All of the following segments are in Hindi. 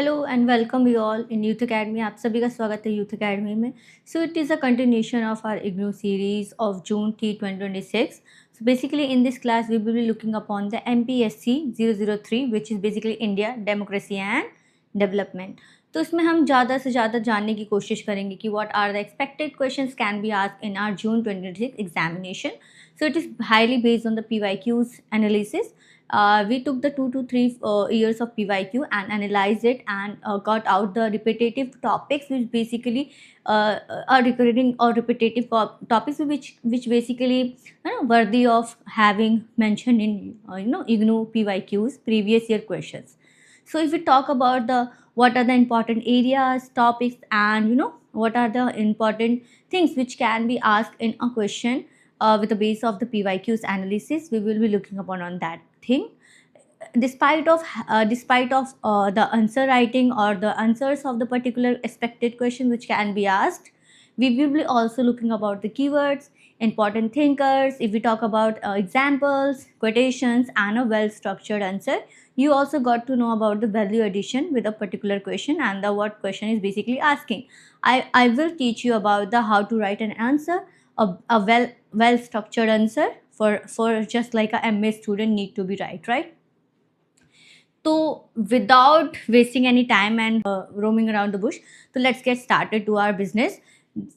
Hello and welcome you all in youth academy. आप सभी का स्वागत है यूथ अकेडमी में। So it is a continuation of our IGNOU series of June TEE 2026. So basically in this class we will be looking upon the MPSC 003 which is basically India Democracy and Development. तो इसमें हम ज़्यादा से ज़्यादा जानने की कोशिश करेंगे कि what are the expected questions can be asked in our June 2026 examination. So it is highly based on the PYQs analysis. We took the 2 to 3 years of PYQ and analyzed it and got out the repetitive topics which basically are recurring or repetitive topics which basically worthy of having mentioned in IGNOU PYQs previous year questions. So if we talk about the what are the important areas, topics, and what are the important things which can be asked in a question with the base of the PYQs analysis, we will be looking upon on that thing. Despite of the answer writing or the answers of the particular expected question which can be asked, we will be also looking about the keywords, important thinkers. If we talk about examples, quotations, and a well structured answer, you also got to know about the value addition with a particular question and the what question is basically asking. I will teach you about the how to write an answer, a well structured answer for just like a MA student need to be right. So without wasting any time and roaming around the bush, so let's get started to our business.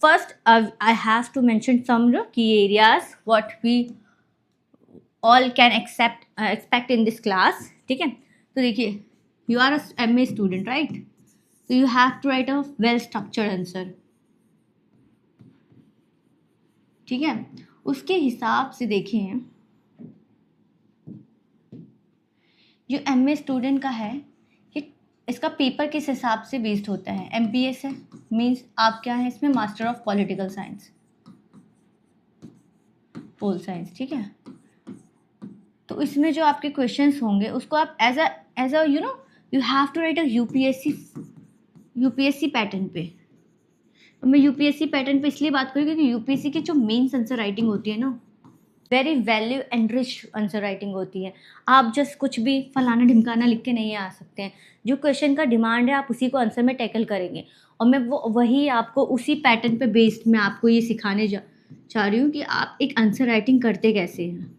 First, I have to mention some key areas what we all can expect in this class. ठीक है, तो देखिए, you are a MA student, right? So you have to write a well structured answer. ठीक है, उसके हिसाब से देखें जो MA स्टूडेंट का है कि इसका पेपर किस हिसाब से बेस्ड होता है। MPS है, मीन्स आप क्या है इसमें master of political science, pol science. ठीक है, तो इसमें जो आपके क्वेश्चंस होंगे उसको आप as a you have to write a UPSC pattern पे। तो मैं यूपीएससी पैटर्न पे इसलिए बात करूँ क्योंकि यूपीएससी की जो मेन आंसर राइटिंग होती है ना, very value enrich answer writing होती है। आप जस्ट कुछ भी फलाना ढिमकाना लिख के नहीं आ सकते हैं। जो क्वेश्चन का डिमांड है आप उसी को आंसर में टैकल करेंगे, और मैं वही आपको उसी पैटर्न पे बेस्ड मैं आपको ये सिखाने चाह रही हूँ कि आप एक आंसर राइटिंग करते कैसे हैं,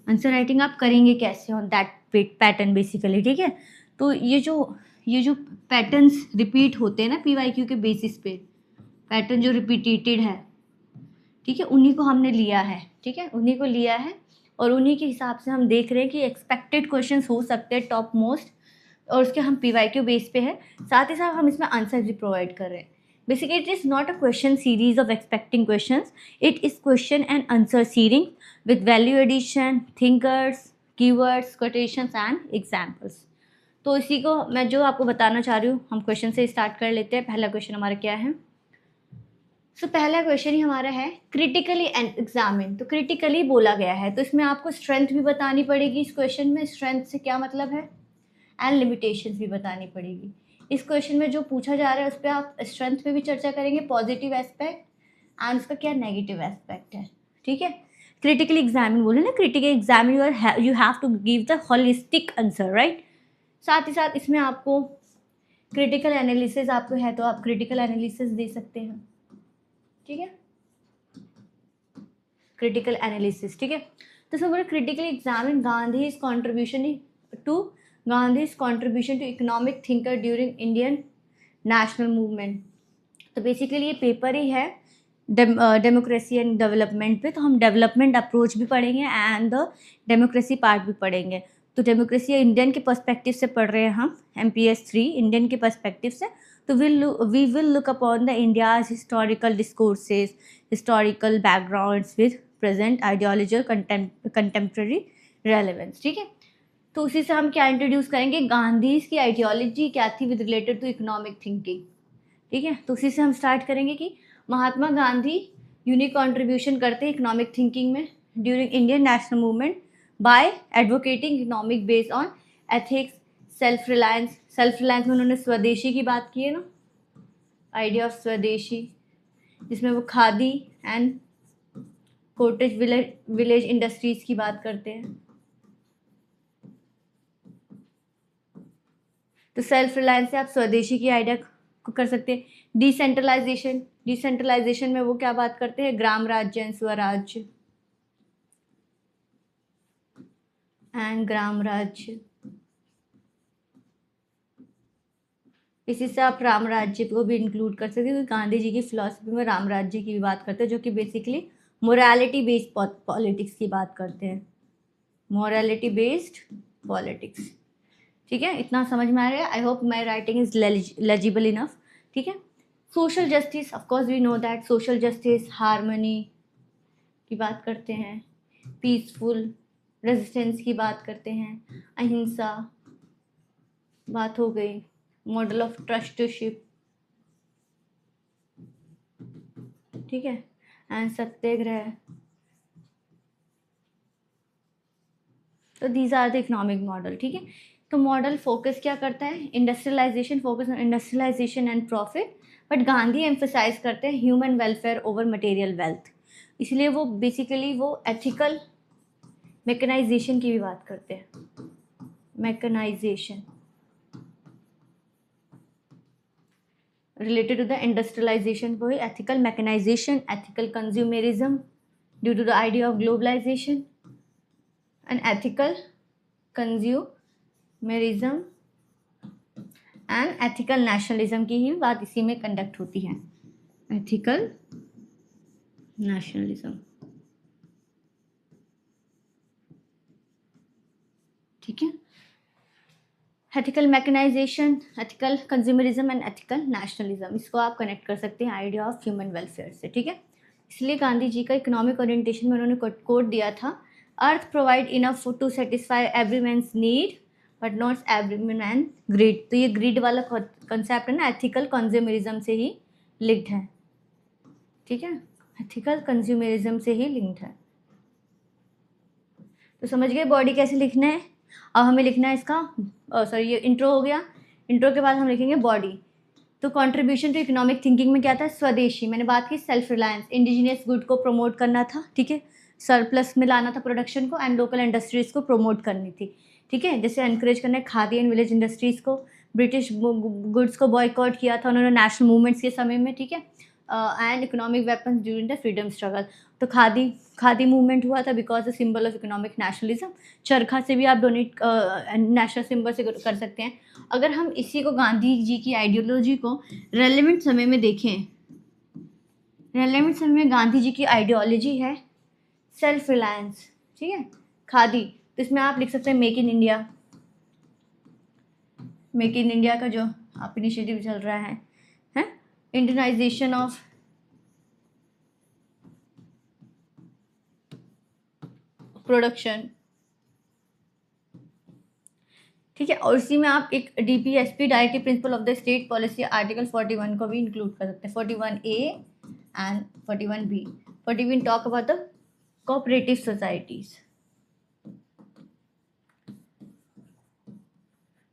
आंसर राइटिंग आप करेंगे कैसे ऑन दैट पैटर्न बेसिकली। ठीक है, तो ये जो पैटर्न्स रिपीट होते हैं ना PYQ के बेसिस पे, पैटर्न जो रिपीटेड है, ठीक है, उन्हीं को हमने लिया है। ठीक है, उन्हीं को लिया है और उन्हीं के हिसाब से हम देख रहे हैं कि एक्सपेक्टेड क्वेश्चंस हो सकते हैं टॉप मोस्ट, और उसके हम PYQ बेस पे है, साथ ही साथ हम इसमें आंसर भी प्रोवाइड कर रहे हैं। Basically it is not a question series of expecting questions, it is question and answer series with value addition, thinkers, keywords, quotations and examples. तो इसी को मैं जो आपको बताना चाह रही हूँ, हम क्वेश्चन से स्टार्ट कर लेते हैं। पहला क्वेश्चन हमारा क्या है? पहला क्वेश्चन ही हमारा है क्रिटिकली एग्जामिन। तो क्रिटिकली बोला गया है, तो इसमें आपको स्ट्रेंथ भी बतानी पड़ेगी। इस क्वेश्चन में स्ट्रेंथ से क्या मतलब है, एंड लिमिटेशंस भी बतानी पड़ेगी। इस क्वेश्चन में जो पूछा जा रहा है उस पर आप स्ट्रेंथ पे भी चर्चा करेंगे, पॉजिटिव एस्पेक्ट, एंड उसका क्या नेगेटिव एस्पेक्ट है। ठीक है, क्रिटिकली एग्जामिन बोले ना, critically examine you have to give the holistic answer, right. साथ ही साथ इसमें आपको क्रिटिकल एनालिसिस आपको है तो आप क्रिटिकल एनालिसिस दे सकते हैं। ठीक है, क्रिटिकल एनालिसिस। ठीक है, तो इसमें बोले critically examine Gandhi's contribution to economic thinker during Indian national movement. तो बेसिकली ये पेपर ही है डेमोक्रेसी एंड डेवलपमेंट पे, तो हम डेवलपमेंट अप्रोच भी पढ़ेंगे एंड द डेमोक्रेसी पार्ट भी पढ़ेंगे। तो डेमोक्रेसी इंडियन के पर्सपेक्टिव से पढ़ रहे हैं हम, MPS 3 इंडियन के पर्सपेक्टिव से। तो we will look upon the India's historical discourses, historical backgrounds with present ideological contemporary relevance। ठीक है, तो उसी से हम क्या इंट्रोड्यूस करेंगे, गांधी की आइडियोलॉजी क्या थी with related to economic thinking. ठीक है, तो उसी से हम स्टार्ट करेंगे कि महात्मा गांधी यूनिक कॉन्ट्रीब्यूशन करते हैं इकोनॉमिक थिंकिंग में during Indian national movement by advocating economic based on ethics, self reliance में उन्होंने स्वदेशी की बात की है ना, आइडिया ऑफ स्वदेशी, जिसमें वो khadi and cottage village industries की बात करते हैं। तो सेल्फ रिलायंस से आप स्वदेशी की आइडिया को कर सकते हैं। डिसेंट्रलाइजेशन में वो क्या बात करते हैं, ग्राम राज्य एंड स्वराज्य एंड ग्राम राज्य। इसी से आप राम राज्य को भी इंक्लूड कर सकते हैं, क्योंकि गांधी जी की फिलॉसफी में राम राज्य की भी बात करते हैं, जो कि बेसिकली मोरालिटी बेस्ड पॉलिटिक्स की बात करते हैं, मोरालिटी बेस्ड पॉलिटिक्स। ठीक है, इतना समझ में आ रहा है? I hope my writing is legible enough. ठीक है, social justice, of course we know that social justice harmony की बात करते हैं, पीसफुल रेजिस्टेंस की बात करते हैं, अहिंसा बात हो गई, मॉडल ऑफ ट्रस्टशिप, ठीक है, एंड सत्याग्रह। तो these are the economic model. ठीक है, तो मॉडल फोकस क्या करता है, industrialisation, focus on industrialisation and profit, but Gandhi emphasise करते हैं human welfare over material wealth. इसलिए वो बेसिकली वो एथिकल मैकेनाइजेशन की भी बात करते हैं, mechanisation related to the industrialization को ही ethical mechanization, ethical consumerism due to the idea of globalization and ethical consumerism and ethical nationalism की ही बात इसी में कंडक्ट होती है, ethical nationalism। ठीक है, ethical mechanisation, ethical consumerism and ethical nationalism, इसको आप कनेक्ट कर सकते हैं आइडिया ऑफ ह्यूमन वेलफेयर से। ठीक है, इसलिए गांधी जी का इकोनॉमिक ओरिएंटेशन में उन्होंने कोट दिया था, earth provide enough to satisfy every man's need but not every man greed. तो ये ग्रीड वाला कंसेप्ट है ना, एथिकल कंज्यूमरिज्म से ही लिंक्ड है। ठीक है, एथिकल कंज्यूमरिज्म से ही लिंक्ड है। तो समझ गए बॉडी कैसे लिखना है। अब हमें लिखना है इसका सॉरी ये इंट्रो हो गया, इंट्रो के बाद हम लिखेंगे बॉडी। तो कंट्रीब्यूशन टू इकोनॉमिक थिंकिंग में क्या था, स्वदेशी, मैंने बात की सेल्फ रिलायंस, इंडिजिनियस गुड को प्रमोट करना था। ठीक है, सरप्लस में लाना था प्रोडक्शन को एंड लोकल इंडस्ट्रीज़ को प्रमोट करनी थी। ठीक है, जैसे एनकरेज करना है खादी एंड विलेज इंडस्ट्रीज़ को, ब्रिटिश गुड्स को बॉयकॉट किया था उन्होंने नेशनल मूवमेंट्स के समय में। ठीक है, and economic weapons during the freedom struggle. तो खादी मूवमेंट हुआ था because the symbol of economic nationalism. चरखा से भी आप डोनेट नेशनल सिंबल से कर सकते हैं। अगर हम इसी को गांधी जी की आइडियोलॉजी को रेलेवेंट समय में देखें, रेलेवेंट समय में गांधी जी की आइडियोलॉजी है सेल्फ रिलायंस। ठीक है, खादी, तो इसमें आप लिख सकते हैं make in India, make in India का जो आप इनिशिएटिव चल रहा है इंडियनाइजेशन ऑफ प्रोडक्शन। ठीक है, और इसी में आप एक DPSP directive principle of the state policy article 41 को भी इंक्लूड कर सकते हैं, 41A and 41B। 41 talk about the cooperative societies,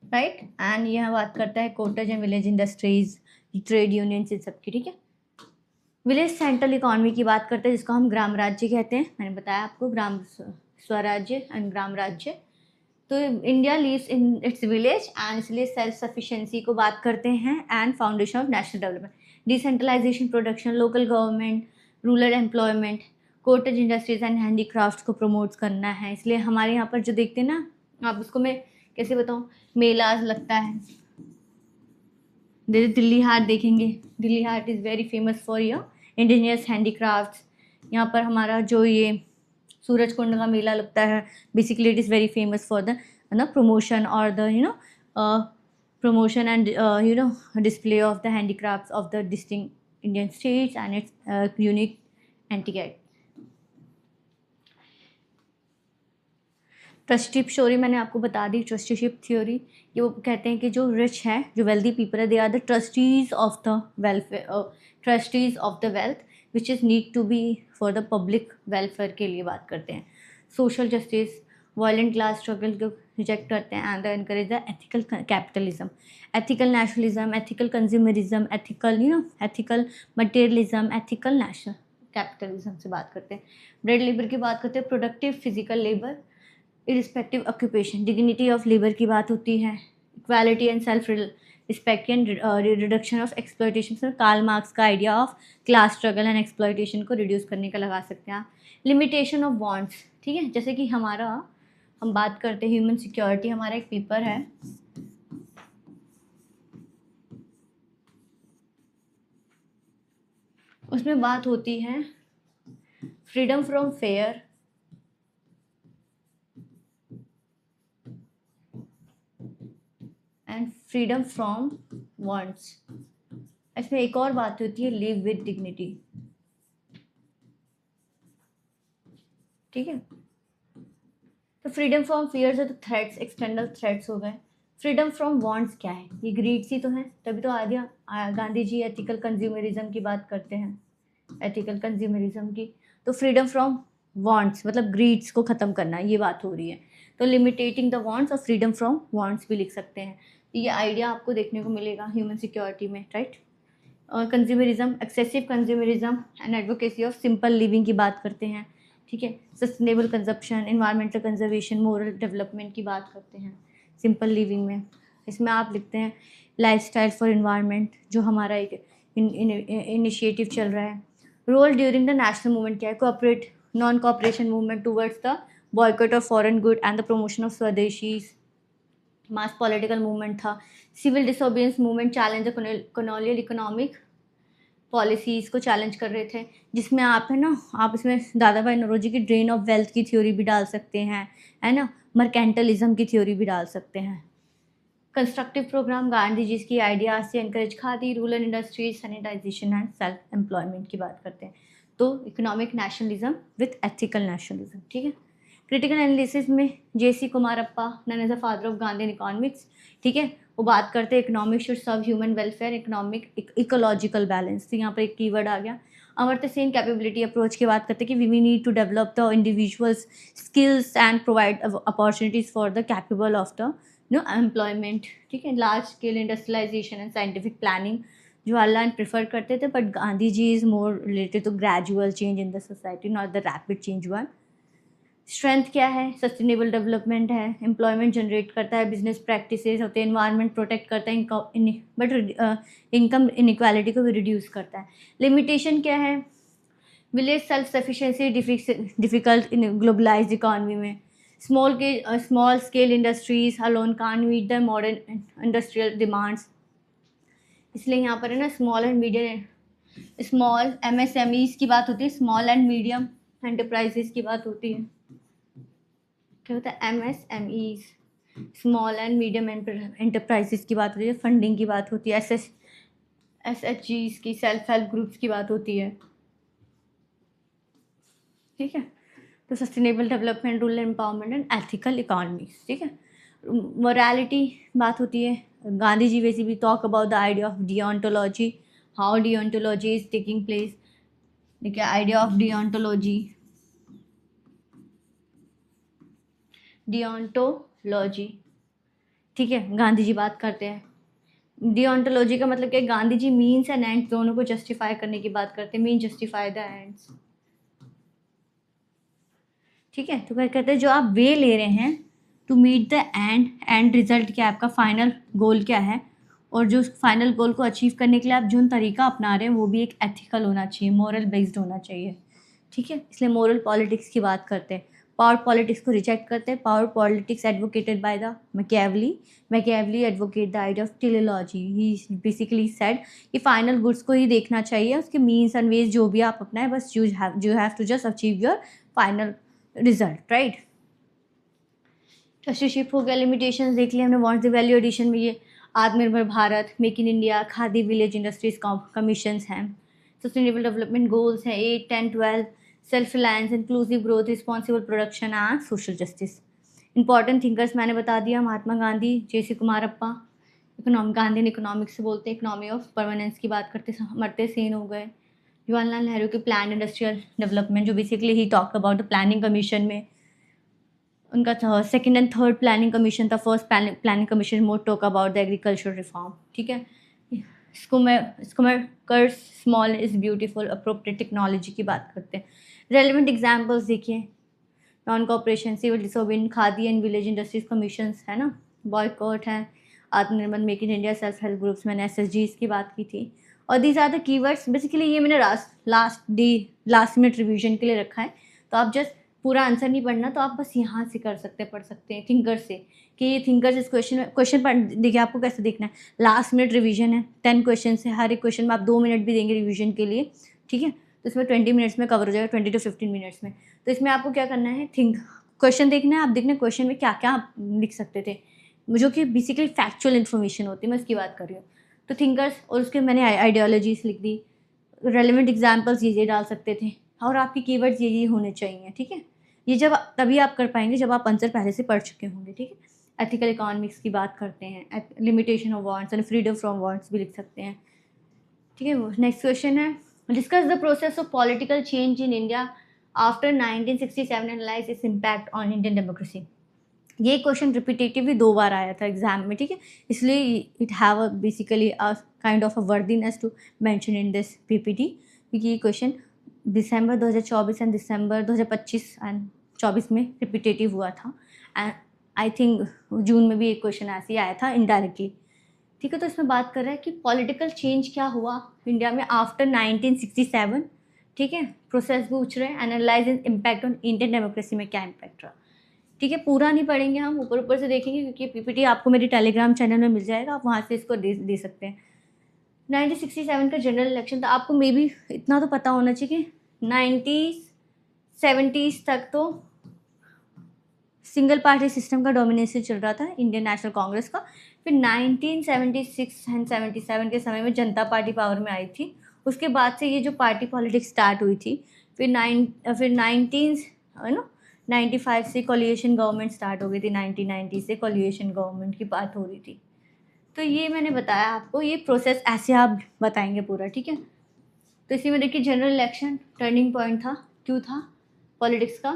right, and यह बात करता है cottage and village industries, trade unions, इन सब की। ठीक है, विलेज सेंट्रल इकोनॉमी की बात करते हैं जिसको हम ग्राम राज्य कहते हैं, मैंने बताया आपको ग्राम स्वराज्य एंड ग्राम राज्य। तो India lives in its village and इसलिए सेल्फ सफिशिएंसी को बात करते हैं and foundation of national development, decentralisation, production, local government, rural employment, cottage industries and handicraft को प्रमोट करना है। इसलिए हमारे यहाँ पर जो देखते हैं ना, आप उसको मैं कैसे बताऊँ, मेलाज लगता है, जैसे दिल्ली हाट देखेंगे, Delhi Haat is very famous for your indigenous handicrafts. यहाँ पर हमारा जो ये सूरज कुंड का मेला लगता है, basically it is very famous for the promotion और the promotion and display of the handicrafts of the distinct Indian states and its unique antique. Trusteeship theory मैंने आपको बता दी, ट्रस्टीशिप थ्योरी ये वो कहते हैं कि जो रिच है, जो वेल्दी पीपल है, they are the trustees of the welfare, trustees of the wealth which is need to be for the public welfare के लिए बात करते हैं। Social justice, violent class struggle को रिजेक्ट करते हैं and encourage the ethical capitalism, ethical nationalism, ethical consumerism, ethical materialism, ethical national capitalism से बात करते हैं। ब्रेड लेबर की बात करते हैं, productive physical labour, irrespective occupation, dignity of labour की बात होती है, equality and self respect and reduction of exploitation. Karl Marx का idea of class struggle and exploitation को रिड्यूस करने का लगा सकते हैं आप। लिमिटेशन ऑफ वांट्स, ठीक है, जैसे कि हम बात करते हैं ह्यूमन सिक्योरिटी, हमारा एक पेपर है, उसमें बात होती है freedom from fair and freedom from wants. इसमें एक और बात होती है लिव विद डिग्निटी, ठीक है। तो फ्रीडम फ्रॉम फियर्स है तो थ्रेट्स, एक्सटर्नल थ्रेट्स हो गए। फ्रीडम फ्रॉम वांट्स क्या है, ये ग्रीड्स ही तो है, तभी तो गांधी जी एथिकल कंज्यूमरिज्म की बात करते हैं, एथिकल कंज्यूमरिज्म की। तो फ्रीडम फ्रॉम वांट्स मतलब ग्रीड्स को ख़त्म करना, ये बात हो रही है। तो लिमिटेटिंग द वांट्स और फ्रीडम फ्रॉम वांट्स भी लिख सकते हैं। ये आइडिया आपको देखने को मिलेगा ह्यूमन सिक्योरिटी में, राइट। और consumerism, excessive consumerism and advocacy of simple living की बात करते हैं, ठीक है। Sustainable consumption, environmental conservation, moral development की बात करते हैं सिंपल लिविंग में। इसमें आप लिखते हैं लाइफस्टाइल फॉर इन्वायरमेंट, जो हमारा एक इनिशिएटिव चल रहा है। Role during the national movement क्या है, cooperate non cooperation movement towards the boycott of foreign good and the promotion of swadeshi. Mass political movement था। Civil disobedience movement challenge colonial economic policies को चैलेंज कर रहे थे, जिसमें आप है ना, आप इसमें दादा भाई नौरोजी की ड्रेन ऑफ वेल्थ की थ्योरी भी डाल सकते हैं, है ना, मर्केंटलिज्म की थ्योरी भी डाल सकते हैं। कंस्ट्रक्टिव प्रोग्राम, गांधी जी की आइडियाज से encourage khadi, rural industries, sanitization and self employment की बात करते हैं। तो economic nationalism with ethical nationalism, ठीक है। क्रिटिकल एनालिसिस में J C. Kumarappa, none as a father of Gandhi economics, ठीक है, वो बात करते हैं economic should serve human welfare, economic ecological balance. तो यहाँ पर एक कीवर्ड आ गया। अमर्त्य सेन कैपेबिलिटी अप्रोच की बात करते हैं कि we need to develop the individuals skills and provide opportunities for the capable of the employment, ठीक है। Large scale industrialization and scientific planning Jawaharlal prefer करते थे, but Gandhi ji is more related to gradual change in the society, not the rapid change one. Strength क्या है, सस्टेनेबल डेवलपमेंट है, एम्प्लॉयमेंट जनरेट करता है, बिजनेस प्रैक्टिसेस होते हैं, एनवायरनमेंट प्रोटेक्ट करता है, बट इनकम इनइक्वालिटी को भी रिड्यूस करता है। लिमिटेशन क्या है, village self sufficiency difficult in globalised economy में। Small scale industries alone can meet the modern industrial demands, इसलिए यहाँ पर है ना small and medium, small MSMEs की बात होती है, स्मॉल एंड मीडियम एंटरप्राइजेस की बात होती है। क्या होता है MSMEs, small and medium enterprises की बात होती है। फंडिंग की बात होती है, SHGs की, सेल्फ हेल्प ग्रुप्स की बात होती है, ठीक है। तो sustainable development, rural empowerment and ethical economy, ठीक है। मोरालिटी बात होती है। गांधी जी वैसे भी talk about the idea of deontology, how deontology is taking place. देखिए आइडिया ऑफ डिओंटोलॉजी, ठीक है, गांधी जी बात करते हैं। डिओंटोलॉजी का मतलब क्या है, Gandhi ji means and ends दोनों को जस्टिफाई करने की बात करते हैं, मीन जस्टिफाई द एंड्स, ठीक है। तो क्या कहते हैं, जो आप वे ले रहे हैं to meet the end result क्या है, आपका फाइनल गोल क्या है, और जो फाइनल गोल को अचीव करने के लिए आप जो तरीका अपना रहे हैं वो भी एक एथिकल होना चाहिए, मोरल बेस्ड होना चाहिए, ठीक है। इसलिए मोरल पॉलिटिक्स की बात करते हैं। पावर पॉलिटिक्स को रिजेक्ट करते हैं। Power politics advocated by the Machiavelli advocate the idea of teleology. He basically said कि फाइनल गुड्स को ही देखना चाहिए, उसके मीन्स एंड वेज जो भी आप अपनाएं, बस you have to just achieve your final result, right. Trusteeship हो गया। लिमिटेशंस देख लिया हमने। वांट्स द वैल्यू एडिशन में ये आत्मनिर्भर Bharat, make in India, khadi village industries commissions हैं। सस्टेनेबल डेवलपमेंट गोल्स हैं 8, 10, 12, self reliance, inclusive growth, responsible production and social justice. Important thinkers मैंने बता दिया, महात्मा गांधी, जे.सी. कुमारप्पा। गांधी इकोनॉमिक्स से बोलते हैं, इकोनॉमी ऑफ परमानेंस की बात करते, अमर्त्य सेन हो गए। जवाहरलाल नेहरू की प्लान इंडस्ट्रियल डेवलपमेंट, जो basically he talk about the planning commission में, उनका second and third planning commission था। First planning commission more talk about the agriculture reform, ठीक है। कर्स small is beautiful, appropriate technology की बात करते हैं। रेलिवेंट एग्जाम्पल्स देखिए, non cooperation, civil disobedience, Khadi and village industries commissions है ना, बॉयकॉट है, आत्मनिर्भर, make in India, self help groups, मैंने SSGs की बात की थी। और these are the keywords. Basically ये मैंने लास्ट मिनट रिवीजन के लिए रखा है, तो आप जस्ट पूरा आंसर नहीं पढ़ना, तो आप बस यहाँ से कर सकते हैं, पढ़ सकते हैं थिंकर्स से कि ये थिंकर्स इस क्वेश्चन पढ़ देखिए आपको कैसे देखना है। लास्ट मिनट रिवीजन है, 10 क्वेश्चन है, हर एक क्वेश्चन में आप 2 मिनट भी देंगे रिवीजन के लिए, ठीक है, तो इसमें 20 मिनट्स में कवर हो जाएगा, 20 to 15 मिनट्स में। तो इसमें आपको क्या करना है, क्वेश्चन देखना है, आप देखना है क्वेश्चन में क्या क्या आप लिख सकते थे, जो कि बेसिकली फैक्चुअल इन्फॉर्मेशन होती है, मैं उसकी बात कर रही हूँ। तो थिंकर्स और उसके मैंने आइडियोलॉजीज लिख दी, रेलिवेंट एग्जाम्पल्स ये डाल सकते थे, और आपकी कीवर्ड्स ये होने चाहिए, ठीक है। ये जब तभी आप कर पाएंगे जब आप आंसर पहले से पढ़ चुके होंगे, ठीक है। एथिकल इकोनॉमिक्स की बात करते हैं, limitation of wants and freedom from wants भी लिख सकते हैं, ठीक है। वो नेक्स्ट क्वेश्चन है, discuss the process of political change in India after 1967, analyze its impact on Indian democracy. ये क्वेश्चन रिपीटेटिवली 2 बार आया था एग्जाम में, ठीक है, इसलिए it have a basically a kind of a worthiness to mention in this PPT, क्योंकि ये question December 2024 and December 2025 and 24 में रिपीटेटिव हुआ था, एंड आई थिंक जून में भी एक क्वेश्चन ऐसे ही आया था इनडायरेक्टली, ठीक है। तो इसमें बात कर रहा है कि पॉलिटिकल चेंज क्या हुआ इंडिया में आफ्टर 1967, ठीक है, प्रोसेस पूछ रहे हैं, analyse impact on Indian democracy में क्या इम्पैक्ट रहा, ठीक है। पूरा नहीं पढ़ेंगे हम, ऊपर ऊपर से देखेंगे, क्योंकि PPT आपको मेरे टेलीग्राम चैनल में मिल जाएगा, आप वहाँ से इसको दे सकते हैं। 1967 का जनरल इलेक्शन था, आपको मे बी इतना तो पता होना चाहिए कि 1970s तक तो सिंगल पार्टी सिस्टम का डोमिनेशन चल रहा था इंडियन नेशनल कांग्रेस का। फिर 1976 एंड 77 के समय में जनता पार्टी पावर में आई थी, उसके बाद से ये जो पार्टी पॉलिटिक्स स्टार्ट हुई थी। फिर 95 से कोलिएशन गवर्नमेंट स्टार्ट हो गई थी, 1990 से कोलिएशन गवर्नमेंट की बात हो रही थी। तो ये मैंने बताया आपको, ये प्रोसेस ऐसे आप बताएंगे पूरा, ठीक है। तो इसी में देखिए जनरल इलेक्शन टर्निंग पॉइंट था, क्यों था पॉलिटिक्स का।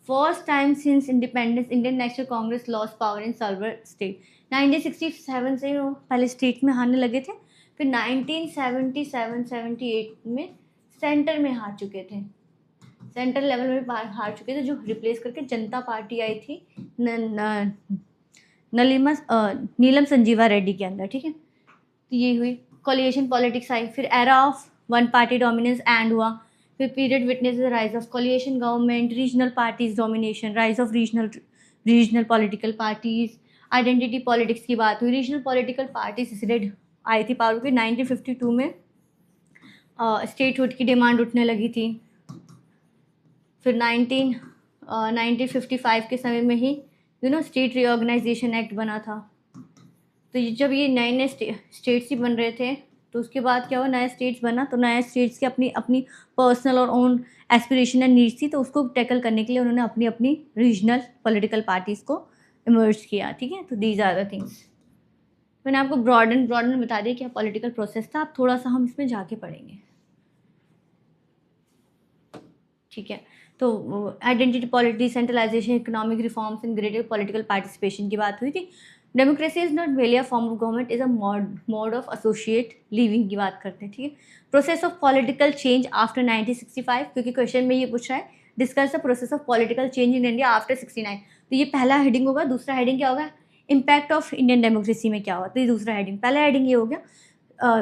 First time since independence Indian national Congress loss power in server state. 1967 से वो पहले स्टेट में हारने लगे थे, फिर 1977-78 में सेंटर में हार चुके थे, सेंट्रल लेवल में हार चुके थे, जो रिप्लेस करके जनता पार्टी आई थी नीलम संजीवा रेड्डी के अंदर, ठीक है। तो ये हुई कोलिएशन पॉलिटिक्स आई, फिर era of one party dominance and हुआ, फिर period witness the rise of coalition government, regional parties domination, rise of regional political parties, identity politics की बात हुई। रीजनल पॉलिटिकल पार्टीज इसलिए आई थी पावर पे 1952 में स्टेटहुड की डिमांड उठने लगी थी। फिर 1955 के समय में ही स्टेट रीऑर्गेनाइजेशन एक्ट बना था। तो जब ये नए नए स्टेट्स ही बन रहे थे, तो उसके बाद क्या हुआ, नया स्टेट्स बना, तो नए स्टेट्स की अपनी अपनी पर्सनल और ओन एस्पिरेशन एंड नीड्स थी, तो उसको टैकल करने के लिए उन्होंने अपनी अपनी रीजनल पॉलिटिकल पार्टीज़ को इमर्ज किया, ठीक है। तो दीज आर द थिंग्स मैंने आपको ब्रॉड बता दिया क्या पॉलिटिकल प्रोसेस था। अब थोड़ा सा हम इसमें जाके पढ़ेंगे, ठीक है। तो identity politics, centralization, economic reforms and greater political participation की बात हुई थी। Democracy is not merely a form of government, is a mode of associate living की बात करते हैं, ठीक है। Process of political change after 1965, क्योंकि क्वेश्चन में ये पूछ रहा है discuss the process of political change in India after 69। तो ये पहला हेडिंग होगा। दूसरा हेडिंग क्या होगा, इम्पैक्ट ऑफ इंडियन डेमोक्रेसी में क्या हुआ, तो ये दूसरा हेडिंग। पहला हेडिंग ये हो गया,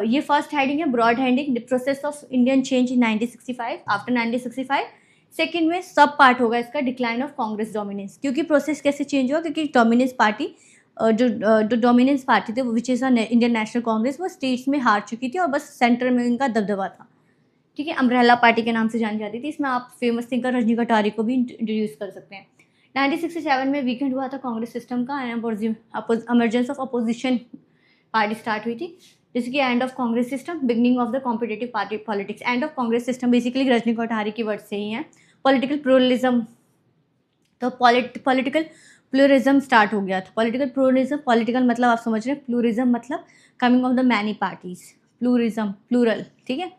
ये फर्स्ट हेडिंग है broad heading, the process of Indian change in 1965 after 1965। Second में सब पार्ट होगा इसका, डिक्लाइन ऑफ कांग्रेस डोमिनेंस, क्योंकि प्रोसेस कैसे चेंज हुआ, क्योंकि डोमिनेंस पार्टी जो डोमिनेंस पार्टी थे which is Indian national Congress, वो स्टेट्स में हार चुकी थी और बस सेंटर में इनका दबदबा था, ठीक है। अम्ब्रेला पार्टी के नाम से जानी जाती थी। इसमें आप फेमस थिंकर रजनी कटारी को भी इंट्रोड्यूस कर सकते हैं। 1967 में वीकेंड हुआ था कांग्रेस सिस्टम का, emergence of opposition party start हुई थी, जैसे कि end of Congress system, beginning of the competitive party politics. End of Congress system basically Rajni कटारी की वर्ड से ही है। पॉलिटिकल प्लूरलिज्म, तो पॉलिटिकल प्लूरिज्म स्टार्ट हो गया था। पॉलिटिकल प्लूरिज्म, पॉलिटिकल मतलब आप समझ रहे हैं, प्लूरिज्म मतलब coming of the many parties, pluralism plural, ठीक है।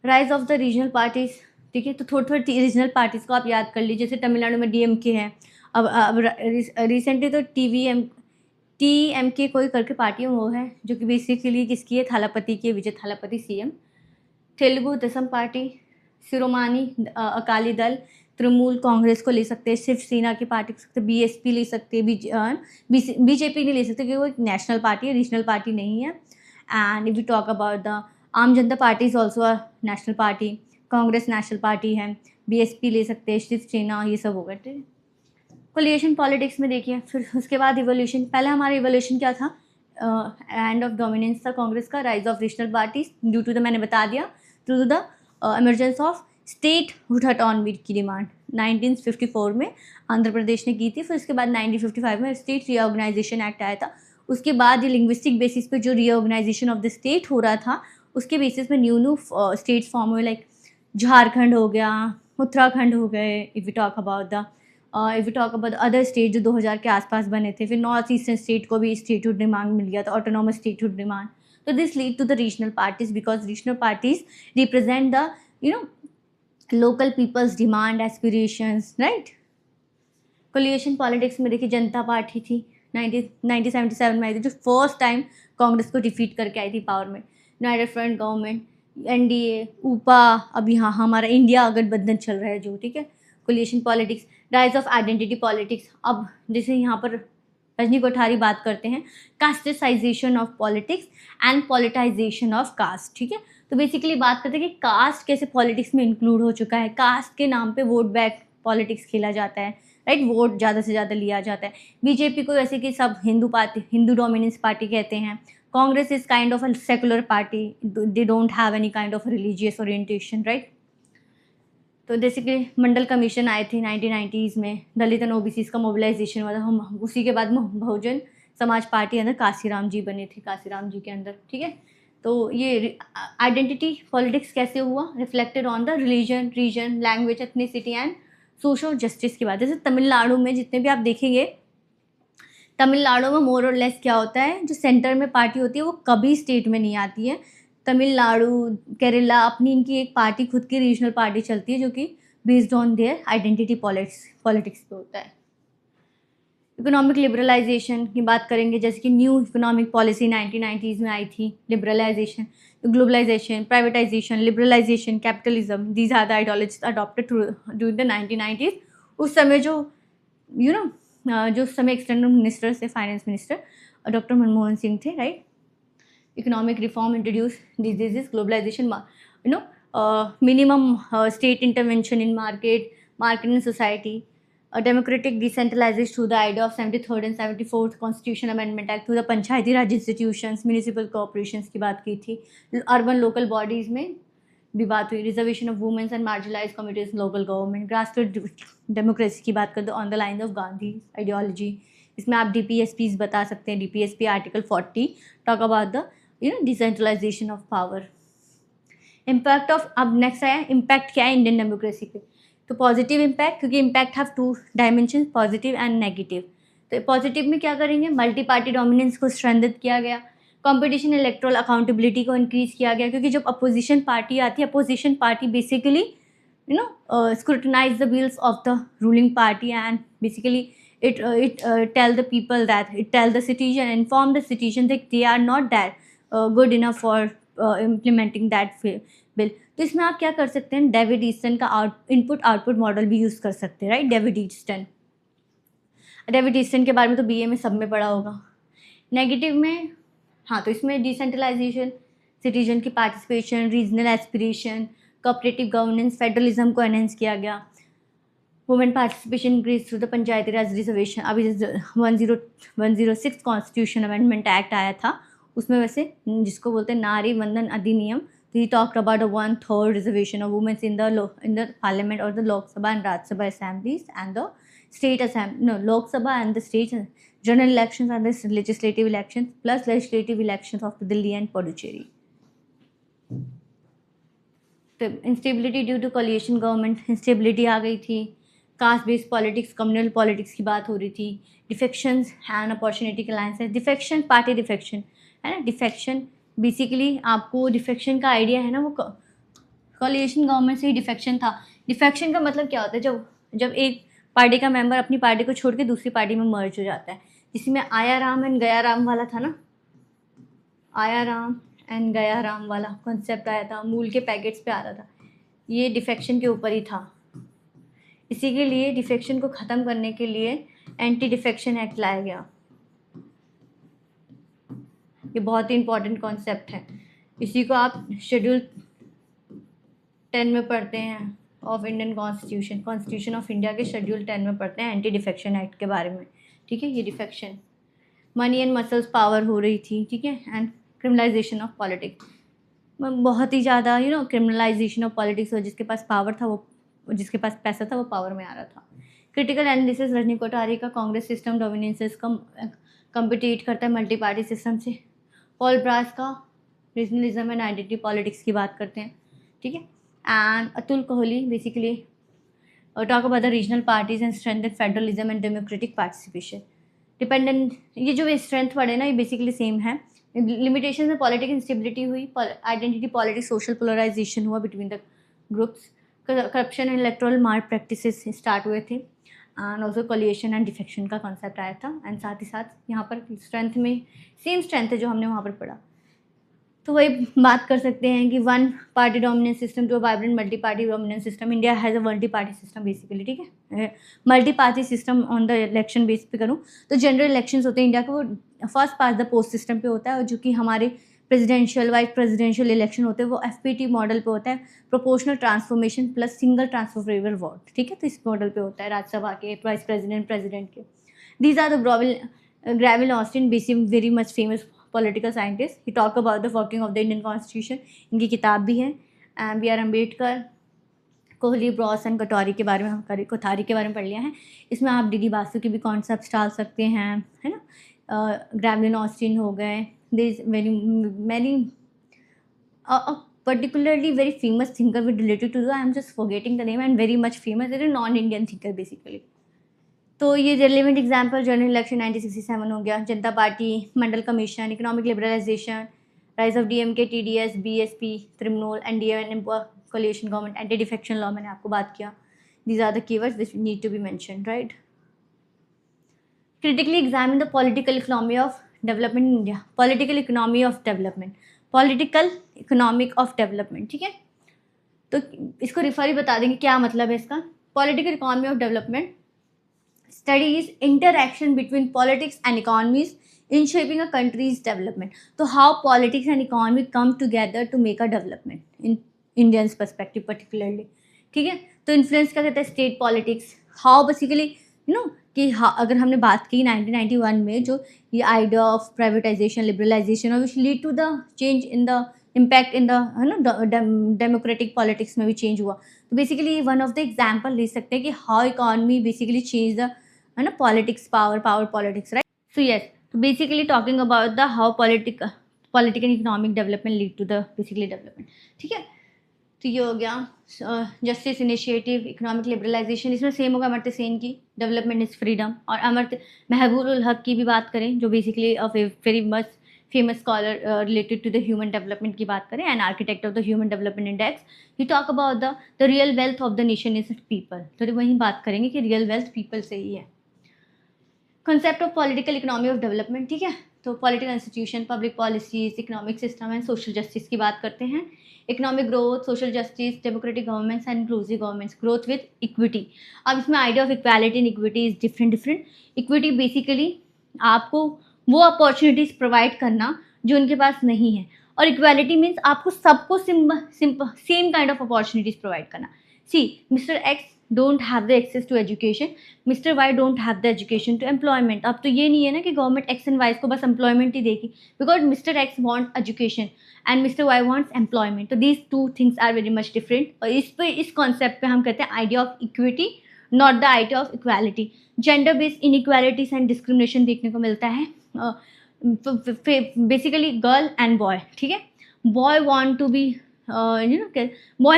Rise of the regional parties, ठीक है। तो थोड़ी रीजनल पार्टीज को आप याद कर लीजिए, जैसे तमिलनाडु में DMK है, अब रिसेंटली तो TMK कोई करके पार्टी वो है, जो कि बेसिकली किसकी है, थालापति की, विजय थालापति CM। तेलुगु देशम पार्टी, शिरोमानी अकाली दल, तृणमूल कांग्रेस को ले सकते हैं, शिवसेना की पार्टी ले सकते हैं, बीएसपी ले सकते हैं, बीजेपी नहीं ले सकते क्योंकि वो एक नेशनल पार्टी है, रीजनल पार्टी नहीं है। And if we talk about the Aam Janata party is also a national party, Congress national party है, बीएसपी ले सकते हैं, शिवसेना, ये सब हो गए। ठीक है, कोलिएशन पॉलिटिक्स में देखिए, फिर उसके बाद इवोल्यूशन। पहले हमारा इवोल्यूशन क्या था, एंड ऑफ डोमिनेंस था कांग्रेस का, rise of regional parties due to the, मैंने बता दिया, to the emergence of statehood on वीट की डिमांड 1954 में आंध्र प्रदेश ने की थी। फिर उसके बाद 1955 में स्टेट रीऑर्गेनाइजेशन एक्ट आया था। उसके बाद ये लिंग्विस्टिक बेसिस पे जो रीऑर्गेनाइजेशन ऑफ द स्टेट हो रहा था, उसके बेसिस पे न्यू स्टेट्स फॉर्म हुए, लाइक झारखंड हो गया, उत्तराखंड हो गए, if you talk about other state जो 2000 के आसपास बने थे। फिर नॉर्थ ईस्टर्न स्टेट को भी स्टेटहुड डिमांड मिल गया था, ऑटोनॉमस स्टेटहुड डिमांड। तो this lead to the regional parties because regional parties represent the local peoples demand, aspirations, right. Coalition politics में देखिए, जनता पार्टी थी 1977 में आई थी, जो फर्स्ट टाइम कांग्रेस को डिफीट करके आई थी पावर में। यूनाइटेड फ्रंट गवर्नमेंट, एनडीए, ऊपा, अभी हाँ हमारा इंडिया गठबंधन चल रहा है जो, ठीक है। Coalition politics, rise of identity politics. अब जैसे यहाँ पर रजनी कोठारी बात करते हैं, casteisation of politics and politicisation of caste, ठीक है। तो बेसिकली बात करते हैं कि कास्ट कैसे पॉलिटिक्स में इंक्लूड हो चुका है, कास्ट के नाम पे वोट बैंक पॉलिटिक्स खेला जाता है, राइट, वोट ज़्यादा से ज़्यादा लिया जाता है। बीजेपी को वैसे कि सब हिंदू डोमिनेंस पार्टी कहते हैं। Congress is kind of a secular party, they don't have any kind of religious orientation, right. तो जैसे कि मंडल कमीशन आए थे 1990s में, दलित एंड ओबीसीज का मोबिलाइजेशन हुआ था। हम उसी के बाद बहुजन समाज पार्टी अंदर काशीराम जी बने थे, काशीराम जी के अंदर, ठीक है। तो ये आइडेंटिटी पॉलिटिक्स कैसे हुआ, reflected on the religion, region, language, ethnicity and social justice की बात। जैसे तमिलनाडु में जितने भी आप देखेंगे, तमिलनाडु में मोर और लेस क्या होता है, जो सेंटर में पार्टी होती है वो कभी स्टेट में नहीं आती है। तमिलनाडु, केरला, अपनी इनकी एक पार्टी, खुद की रीजनल पार्टी चलती है जो कि based on their identity politics पे होता है। इकोनॉमिक लिबरलाइजेशन की बात करेंगे, जैसे कि न्यू इकोनॉमिक पॉलिसी 1990s में आई थी, liberalisation, globalisation, privatisation, liberalisation, capitalism, these are the ideologies adopted during the 1990s। उस समय जो जो उस समय एक्सटर्नल मिनिस्टर थे, finance minister doctor Manmohan Singh थे, right. Economic reform introduce diseases, globalisation, minimum state intervention in market and society, a democratic decentralization through the idea of 73rd and 74th Constitution Amendment Act, through the Panchayati Raj institutions, municipal corporations की बात की थी, urban local bodies में भी बात हुई, reservation of womens and marginalized communities, local government, grassroot democracy की बात करते on the line of Gandhi ideology. इसमें आप डीपीएसपीज बता सकते हैं, DPSP article 40 talk about the decentralization of power. Impact of, अब नेक्स्ट आया इम्पैक्ट क्या है इंडियन डेमोक्रेसी पे। तो पॉजिटिव इम्पैक्ट, क्योंकि impact have two dimension, positive and negative. तो पॉजिटिव में क्या करेंगे, मल्टी पार्टी डोमिनेंस को स्ट्रेंथन किया गया, कंपटीशन, इलेक्ट्रल अकाउंटेबिलिटी को इंक्रीज किया गया, क्योंकि जब अपोजिशन पार्टी आती है, opposition party basically scrutinize the bills of the ruling party, and basically it tell the people that, it tell the citizen, inform the citizen that they are not that good enough for implementing that bill। तो इसमें आप क्या कर सकते हैं, डेविड ईस्टन का इनपुट आउटपुट मॉडल भी यूज़ कर सकते हैं, राइट। डेविड ईस्टन के बारे में तो बीए में सब में पढ़ा होगा। नेगेटिव में, हाँ, तो इसमें डिसेंट्रलाइजेशन, सिटीजन की participation, regional aspiration, cooperative governance, federalism को एनहेंस किया गया, women participation increase through the Panchayati Raj reservation. अभी 106 कॉन्स्टिट्यूशन अमेंडमेंट एक्ट आया था, उसमें वैसे जिसको बोलते हैं नारी वंदन अधिनियम, तो he talk about 1/3 reservation of womens in the parliament और the Lok Sabha and Rajya Sabha assemblies and the state Lok Sabha and the state general elections and the legislative elections plus legislative elections of Delhi and Puducherry. तो instability due to coalition government, instability आ गई थी। Caste based politics, communal politics की बात हो रही थी। डिफेक्शंस एंड अपॉर्चुनिटी के लाइन से, डिफेक्शन, पार्टी डिफेक्शन है ना। डिफेक्शन बेसिकली आपको डिफेक्शन का आइडिया है ना, वो कोलिएशन गवर्नमेंट से ही डिफेक्शन था। डिफेक्शन का मतलब क्या होता है, जब एक पार्टी का मेंबर अपनी पार्टी को छोड़ के दूसरी पार्टी में मर्ज हो जाता है। जिसमें आया राम एंड गया राम वाला था ना, आया राम एंड गया राम वाला कॉन्सेप्ट आया था, मूल के पैकेट्स पे आ रहा था, ये डिफेक्शन के ऊपर ही था। इसी के लिए डिफेक्शन को ख़त्म करने के लिए एंटी डिफेक्शन एक्ट लाया गया। ये बहुत ही इंपॉर्टेंट कॉन्सेप्ट है, इसी को आप शेड्यूल 10 में पढ़ते हैं of Indian constitution of India के शेड्यूल 10 में पढ़ते हैं एंटी डिफेक्शन एक्ट के बारे में। ठीक है, ये defection money and muscles power हो रही थी। ठीक है, एंड क्रिमिनलाइजेशन ऑफ पॉलिटिक्स, बहुत ही ज़्यादा क्रिमिनलाइजेशन ऑफ पॉलिटिक्स, और जिसके पास पावर था वो, जिसके पास पैसा था वो पावर में आ रहा था। क्रिटिकल एनालिसिस, रजनी कोठारी का कांग्रेस सिस्टम डोमिनेंसेस कम्पिटिट करता है मल्टी पार्टी सिस्टम से। पॉल ब्रास का रीजनलिज्म एंड आइडेंटिटी पॉलिटिक्स की बात करते हैं। ठीक है, and Atul Kohli basically talk about the regional parties and strength and federalism and democratic participation. Dependent, ये जो स्ट्रेंथ पढ़े ना, ये बेसिकली सेम है। लिमिटेशन में पॉलिटिकल इंस्टेबिलिटी हुई, आइडेंटिटी पॉलिटिक्स, सोशल पोलराइजेशन हुआ between the groups, corruption and electoral मार प्रैक्टिसेस स्टार्ट हुए थे, and also coalition and defection का कॉन्सेप्ट आया था। एंड साथ ही साथ यहाँ पर स्ट्रेंथ में सेम स्ट्रेंथ है जो हमने वहाँ पर पढ़ा। तो वही बात कर सकते हैं कि one party dominance system to vibrant multi party dominance system. India has a multi party system basically. ठीक है, multi party system on the election base पे करूँ तो जनरल इलेक्शंस होते हैं इंडिया को, first past the post system पे होता है, और जो कि हमारे प्रेसिडेंशियल वाइस प्रेसिडेंशियल इलेक्शन होते हैं वो FPT मॉडल पे होता है, proportional transformation plus single transferable vote. ठीक है, तो इस मॉडल पे होता है राज्यसभा के, वाइस प्रेसिडेंट के। These are the Granville Austin, very much famous political scientist. He talk about the working of the Indian constitution, इनकी किताब भी है। And BR Ambedkar, Kohli, Brass and Kothari के बारे में पढ़ लिया है। इसमें आप DD बासु के भी कॉन्सेप्ट डाल सकते हैं, है ना। ग्रेविल ऑस्टिन हो गए, there is very many particularly very famous thinker with related to the, I am just forgetting the name, and very much famous, they're a non-Indian thinker basically। तो ये रेलिवेंट एग्जाम्पल जनरल इलेक्शन 1967 हो गया, Janata party, Mandal commission, economic liberalization, rise of DMK, TDS, BSP, Trinamool, NDA and coalition government, anti defection law मैंने आपको बात किया। These are the keywords which need to be mentioned, right. Critically examine the political economy of development in India. Political economy of development, political economic of development. ठीक है, तो इसको रिफर ही बता देंगे क्या मतलब है इसका। Political economy of development studies interaction between politics and economies in shaping a country's development। तो how politics and economy come together to make a development in Indians perspective particularly। ठीक है, तो इन्फ्लुएंस क्या कहता है स्टेट पॉलिटिक्स, हाउ बेसिकली कि अगर हमने बात की 1991 में जो ये आइडिया ऑफ प्राइवेटाइजेशन, लिबरलाइजेशन, और which lead to the change in the impact in the democratic politics में भी चेंज हुआ। तो basically one of the example ले सकते हैं कि how economy basically change the politics, power politics, right. So yes, तो basically talking about the how political economic development lead to the basically development. ठीक है, तो ये हो गया जस्टिस इनिशिएटिव, इकोनॉमिक लिबरलाइजेशन, इसमें सेम होगा अमर्त्य सेन की डेवलपमेंट इज फ्रीडम, और अमर्त्य महबूबुल हक की भी बात करें जो basically very much famous scholar related to the human development की बात करें, and architect of the human development index. He talk about the real wealth of the nation is people. तो वहीं बात करेंगे कि रियल वेल्थ पीपल से ही है। Concept of political economy of development. ठीक है, तो political institution, public policies, economic system and social justice की बात करते हैं। Economic growth, social justice, democratic governments and inclusive governments, growth with equity. अब इसमें idea of equality and equity is different. Equity basically आपको वो अपॉर्चुनिटीज प्रोवाइड करना जो उनके पास नहीं है, और इक्वालिटी मीन्स आपको सबको same kind of opportunities provide करना। See, mister X don't have the access to education, Mr. Y don't have the education to employment। अब तो ये नहीं है ना कि गवर्नमेंट X एंड Y को बस एम्प्लॉयमेंट ही देगी, because Mr. X want education and Mr. Y wants employment. तो these two things are very much different, और इस कॉन्सेप्ट पे हम कहते हैं idea of equity, not the idea of equality. Gender based inequalities and discrimination देखने को मिलता है, बेसिकली गर्ल एंड बॉय। ठीक है, boy want to be boy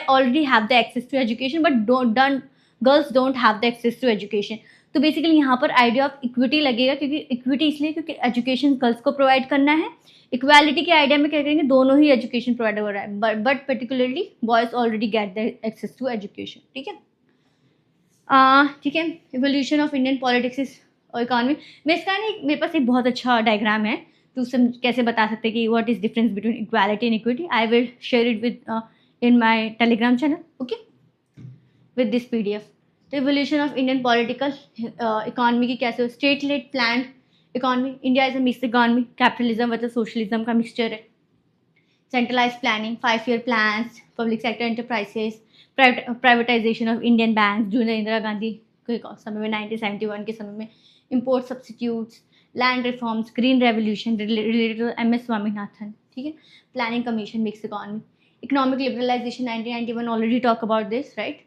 already have the access to education, but girls don't have the access to education। तो बेसिकली यहाँ पर आइडिया ऑफ इक्विटी लगेगा, क्योंकि इक्विटी इसलिए क्योंकि एजुकेशन गर्ल्स को प्रोवाइड करना है। इक्वालिटी के आइडिया में क्या करेंगे, दोनों ही एजुकेशन प्रोवाइड हो रहा है, but particularly boys already get the access to education. ठीक है, ठीक है। इवोल्यूशन ऑफ इंडियन पॉलिटिक्स और इकोनॉमी में इसका मेरे पास एक बहुत अच्छा डायग्राम है, तो उससे कैसे बता सकते हैं कि what is difference between equality and equity. I will share it with in my Telegram channel. Okay, with this PDF. The evolution of Indian political economy की कैसे state led plan economy, India is a mix economy, capitalism मतलब सोशलिज्म का मिक्सचर है. Centralize planning, 5 year plans, public sector enterprises, privatization of Indian bank जो इंदिरा गांधी के समय में 1971 के समय में, import substitutes, land reforms, green revolution related to MS Swaminathan. ठीक है. Planning commission, mix economy, economic liberalisation 1991 already talk about this right.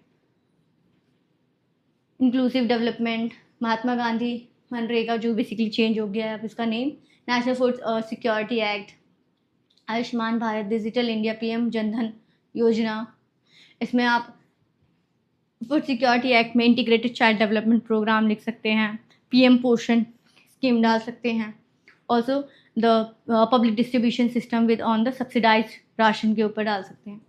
Inclusive development, Mahatma Gandhi MNREGA जो बेसिकली चेंज हो गया है अब इसका name, national food security act, Ayushman Bharat, digital India, PM Jan Dhan Yojana. इसमें आप फूड सिक्योरिटी एक्ट में इंटीग्रेटेड चाइल्ड डेवलपमेंट प्रोग्राम लिख सकते हैं, PM पोषण स्कीम डाल सकते हैं. Also the public distribution system with on the subsidize ration के ऊपर डाल सकते हैं.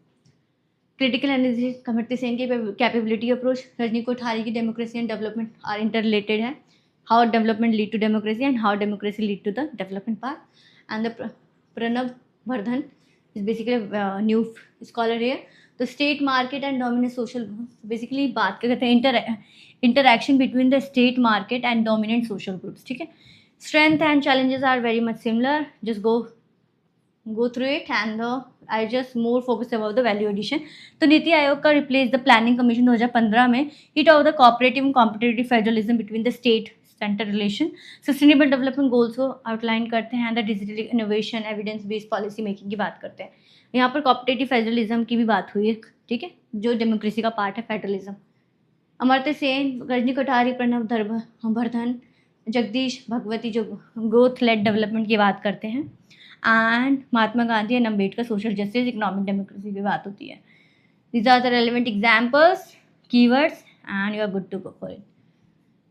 क्रिटिकल एनालिसिस, कमिटी सेन की कैपेबिलिटी अप्रोच, रजनी कोठारी की democracy and development are inter related है. How development lead to democracy and how democracy lead to the development part. And the Pranab Bardhan is basically new scholar है. तो state market and dominant social, basically बात करते हैं interaction between the state market and dominant social groups. ठीक है. Strength and challenges are very much similar, just go through it and I just more focus about the value addition. तो नीति आयोग का रिप्लेस द प्लानिंग कमीशन 2015 में hit of the cooperative and competitive federalism between the state centre relation, sustainable development goals को आउटलाइन करते हैं, the digital innovation, evidence based policy making की बात करते हैं. यहाँ पर कोऑपरेटिव फेडरलिज्म की भी बात हुई है. ठीक है, जो डेमोक्रेसी का पार्ट है फेडरलिज्म. अमर्त्य सेन, रजनी कोठारी, प्रणब वर्धन, जगदीश भगवती जो ग्रोथ लेड डेवलपमेंट की बात करते हैं, and Mahatma Gandhi and Ambedkar social justice economic democracy की बात होती है. These are the relevant examples, keywords and you are good to go for it.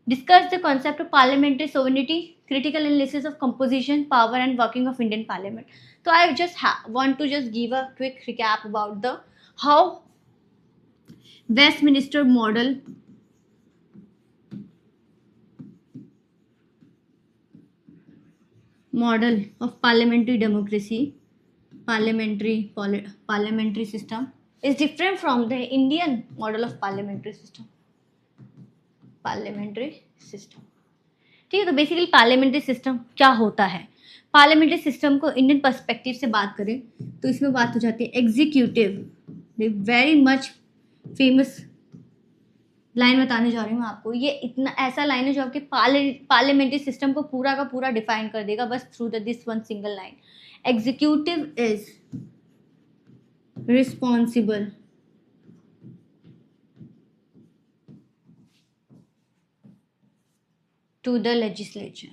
Discuss the concept of parliamentary sovereignty, critical analysis of composition, power and working of Indian parliament. तो I just want to just give a quick recap about the how Westminster model of parliamentary democracy, parliamentary system is different from the Indian model of parliamentary system. ठीक है. तो बेसिकली पार्लियामेंट्री सिस्टम क्या होता है. पार्लियामेंट्री सिस्टम को इंडियन पर्सपेक्टिव से बात करें तो इसमें बात हो जाती है executive. Very much famous line बताने जा रही हूँ आपको. ये इतना ऐसा लाइन है जो आपके पार्लियामेंट्री सिस्टम को पूरा का पूरा डिफाइन कर देगा बस through this one single line. Executive is responsible to the legislature.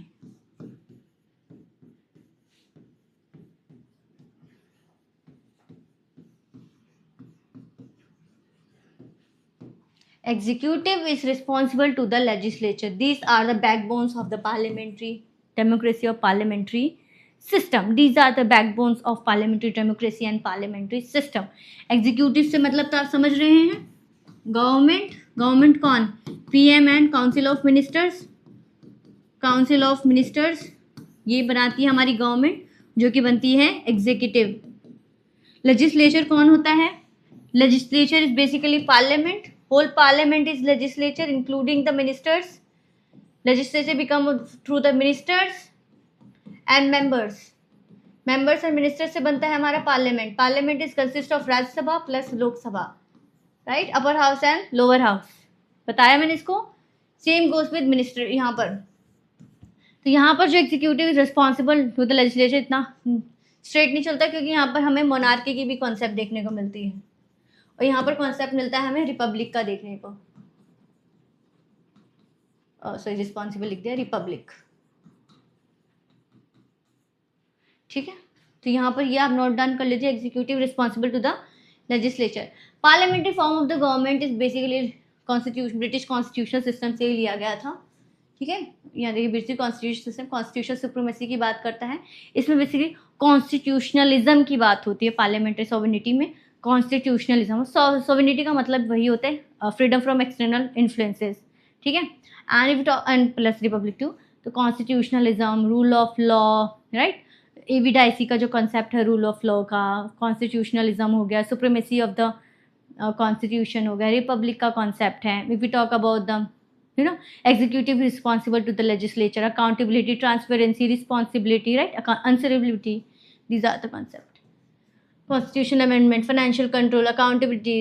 Executive is responsible to the legislature. These are the backbones of the parliamentary democracy or parliamentary system. These are the backbones of parliamentary democracy and parliamentary system. Executive से मतलब तो आप समझ रहे हैं गवर्नमेंट कौन, PM and council of ministers ये बनाती है हमारी गवर्नमेंट जो कि बनती है एग्जीक्यूटिव. लेजिस्लेचर कौन होता है. Legislature is basically parliament. Whole parliament is legislature including the ministers. Legislature become through the ministers and members. Members and ministers से बनता है हमारा parliament. Parliament is consist of Rajya Sabha plus Lok Sabha, right? Upper house and lower house. बताया मैंने इसको. Same goes with minister यहाँ पर. तो यहाँ पर जो executive is responsible to the legislature इतना straight नहीं चलता क्योंकि यहाँ पर हमें monarchy की भी concept देखने को मिलती है और यहाँ पर कॉन्सेप्ट मिलता है हमें रिपब्लिक का देखने को. सॉरी रिस्पॉन्सिबल लिख दिया, रिपब्लिक. ठीक है. तो यहाँ पर ये आप नोट डाउन कर लीजिए. Executive responsible to the legislature. Parliamentary form of the government is basically constitution, British constitution system से ही लिया गया था. ठीक है. यहाँ देखिए British constitution system constitution supremacy की बात करता है. इसमें बेसिकली कॉन्स्टिट्यूशनलिज्म की बात होती है. पार्लियामेंट्री सोवरेनिटी में कॉन्स्टिट्यूशनलिज्म, सोवरेनिटी का मतलब वही होता है फ्रीडम फ्रॉम एक्सटर्नल इन्फ्लुएंसेस. ठीक है. And plus republic too. तो constitutionalism, rule of law, right. A V Dicey का जो कॉन्सेप्ट है रूल ऑफ लॉ का, कॉन्स्टिट्यूशनलिज्म हो गया, सुप्रीमेसी ऑफ द कॉन्स्टिट्यूशन हो गया, रिपब्लिक का कॉन्सेप्ट है. If we talk about the executive responsible to the legislature, accountability, transparency, responsibility, right, answerability, these are the concepts. Constitution amendment, financial control, accountability,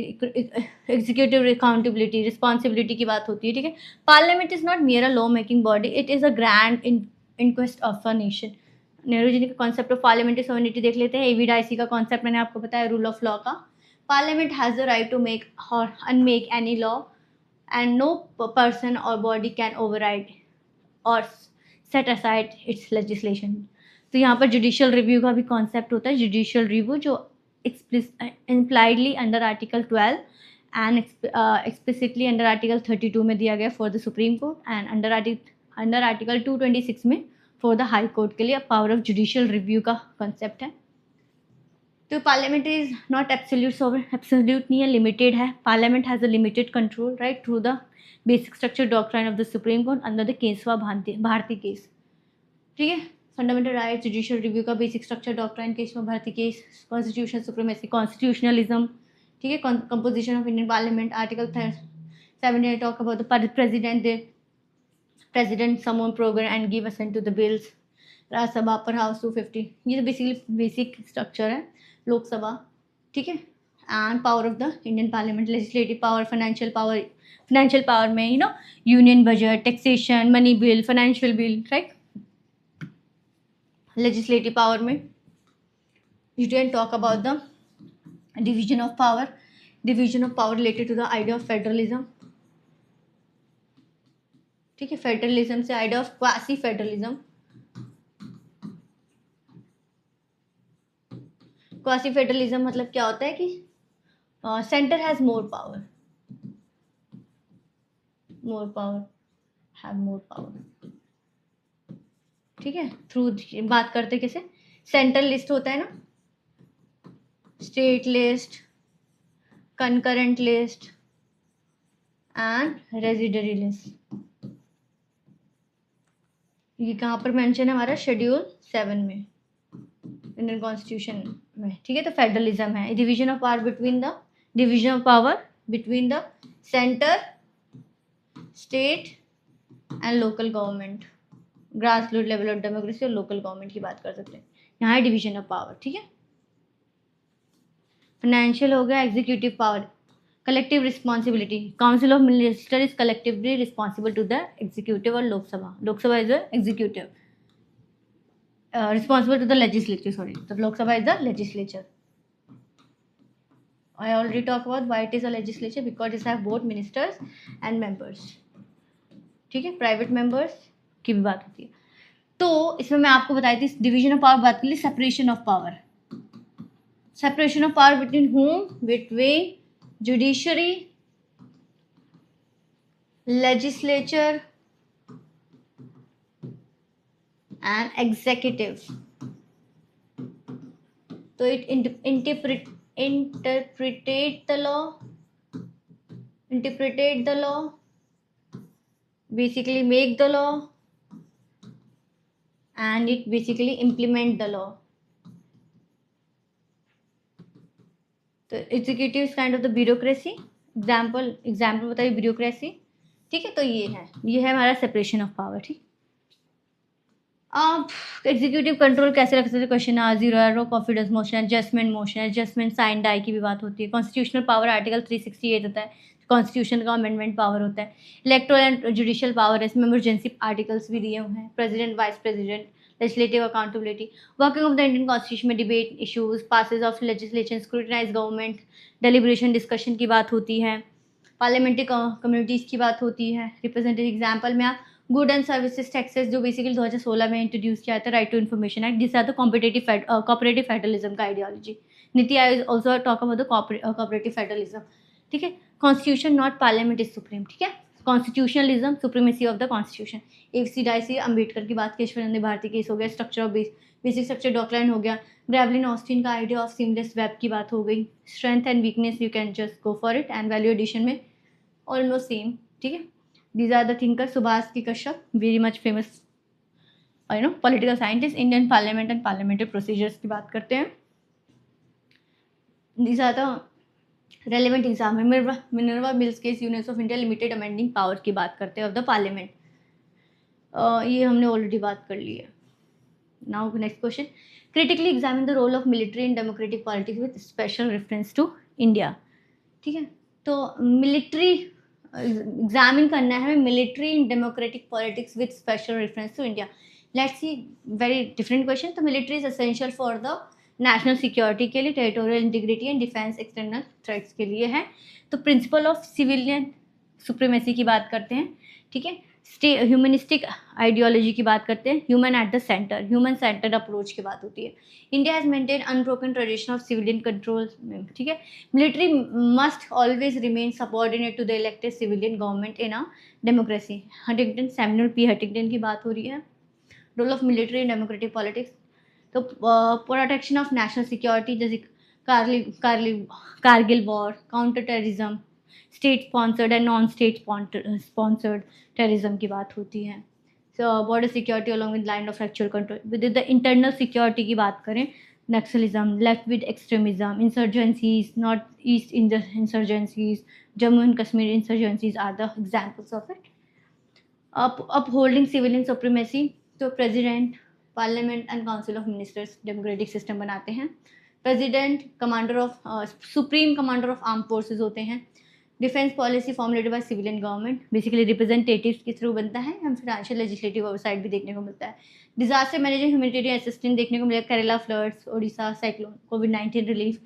executive accountability, responsibility की बात होती है. ठीक है. Parliament is not mere a law making body, it is a grand inquest of a nation. Nehru ji ने कॉन्सेप्ट ऑफ पार्लियामेंट्री सोवरेनिटी देख लेते हैं. एवी डाइसी का कॉन्सेप्ट मैंने आपको बताया, रूल ऑफ लॉ का. Parliament has the right to make और unmake any law and no person or body can override or set aside its legislation. तो यहाँ पर जुडिशियल रिव्यू का भी कॉन्सेप्ट होता है. जुडिशियल रिव्यू जो impliedly under article 12 and explicitly under article 32 में दिया गया for the supreme court, and under article 226 में फॉर द हाई कोर्ट के लिए पावर ऑफ जुडिशियल रिव्यू का कॉन्सेप्ट है. तो पार्लियामेंट इज नॉट एब्सोल्यूट नहीं है, लिमिटेड है. Parliament has a limited control right through the basic structure doctrine of the supreme court under the Kesava Bharati case. ठीक है. फंडामेंटल राइट, जुडिशियल रिव्यू का basic structure doctrine, Kesava Bharati case, constitution supremacy, constitutionalism. ठीक है. Composition of Indian parliament, article 70 talk about the president summon program and give assent to the bills. Rajya Sabha upper house 250, ये बेसिकली बेसिक स्ट्रक्चर है. लोकसभा. ठीक है. And power of the Indian parliament, legislative power, financial power में union budget, taxation, money bill, financial bill, right. Legislative power में you can talk about the division of power related to the idea of federalism. ठीक है. फेडरलिज्म से idea of quasi federalism. Quasi federalism मतलब क्या होता है कि सेंटर हैज मोर पावर. ठीक है. थ्रू बात करते कैसे, सेंट्रल लिस्ट होता है ना, state list, concurrent list and residuary list. ये कहाँ पर मेंशन है हमारा, शेड्यूल 7 में इंडियन कॉन्स्टिट्यूशन में. ठीक है. तो फेडरलिज्म है division of power between the centre, state and local government. Grass root level of democracy और लोकल गवर्नमेंट की बात कर सकते हैं. यहाँ है डिवीजन ऑफ पावर. ठीक है. फाइनेंशियल हो गया, executive power, collective responsibility. Council of minister is collectively responsible to the executive. और Lok Sabha is the executive, responsible to the legislature. So Lok Sabha is the legislature. I already talked about why it is a legislature, because it has both ministers and members. ठीक है. प्राइवेट मेंबर्स की भी बात होती है. तो इसमें मैं आपको बताई थी डिवीजन ऑफ पावर बात के लिए, separation of power between whom, between judiciary, legislature and executive. So it interpreted the law, basically make the law, and it basically implement the law. तो executive is kind of the bureaucracy. Example बताइए ब्यूरोक्रेसी. ठीक है. तो ये है हमारा सेपरेशन ऑफ पावर. ठीक. आप एग्जीक्यूटिव कंट्रोल कैसे रख सकते हैं, क्वेश्चन आ 0 एरो, confidence motion, adjustment sine die की भी बात होती है. कॉन्स्टिट्यूशनल पावर आर्टिकल 368 होता है, कॉन्स्टिट्यूशन का अमेंडमेंट पावर होता है. इलेक्टोरल एंड जुडिशियल पावर है, इसमें इमरजेंसी आर्टिकल्स भी दिए हुए हैं. President, vice president, legislative accountability, working of the Indian constitution में debate issues, passage of legislation, scrutinise government, deliberation discussion की बात होती है. पार्लियामेंट्री कम्युनिटीज़ की बात होती है. रिप्रेजेंटेटिव एग्जाम्पल में आप गुड एंड सर्विसेज टैक्सेस जो बेसिकली 2016 में इंट्रोड्यूस किया था, राइट टू इन्फॉर्मेशन एक्ट, जिससे आता कॉपरेटिव फेडरलिज्म का ideology. NITI Aayog also talk about the cooperative federalism. ठीक है. Constitution not parliament is supreme. ठीक है. Constitutionalism, supremacy of the constitution. F C Dicey, Ambedkar की बात, केशवानंद भारती केस हो गया, structure of basic structure doctrine हो गया, ग्रेवलिन ऑस्टिन का आइडिया ऑफ सीमलेस वेब की बात हो गई. Strength and weakness you can just go for it, and value addition में ऑलमोस्ट सेम. ठीक है. These are the thinkers. Subhash C Kashyap, very much famous political scientist. Indian parliament and parliamentary procedures की बात करते हैं. These are the relevant exam है। Minerva Mills case unions of India limited amending power की बात करते हैं ऑफ द पार्लियामेंट। ये हमने ऑलरेडी बात कर ली है। Now next question, critically examine the role of military in democratic politics with special reference to India. ठीक है, तो मिलिट्री एग्जामिन करना है military in democratic politics with special reference to India. Let's see, very different question. तो military is essential for the national security के लिए, territorial integrity and defence external threats के लिए है। तो प्रिंसिपल ऑफ सिविलियन सुप्रीमेसी की बात करते हैं। ठीक है, ह्यूमनिस्टिक आइडियोलॉजी की बात करते हैं, human at the centre, human centred approach की बात होती है। India has maintain unbroken tradition of civilian control. ठीक है, military must always remain subordinate to the elected civilian government in a democracy. Huntington, Samuel P Huntington की बात हो रही है। Role of military in democratic politics, तो प्रोटेक्शन ऑफ नेशनल सिक्योरिटी, जैसे Kargil war, counter terrorism, state sponsored and non state sponsored terrorism की बात होती है। Border security along with line of actual control. With the internal security की बात करें, Naxalism, left with extremism, insurgencies, north east insurgencies, Jammu and Kashmir insurgencies are the examples of it. Upholding civilian supremacy, तो president, parliament and council of ministers democratic system बनाते हैं। President commander of supreme commander of arm forces होते हैं। Defence policy formulated by civilian government, basically representatives के थ्रू बनता है। हम फाइनेंशियल लेजिस्लेटिव ओवरसाइट भी देखने को मिलता है। डिजास्टर मैनेजमेंट ह्यूमैनिटेरियन असिस्टेंस देखने को मिलेगा, केरला फ्लड्स, ओडिशा साइक्लोन, कोविड-19 relief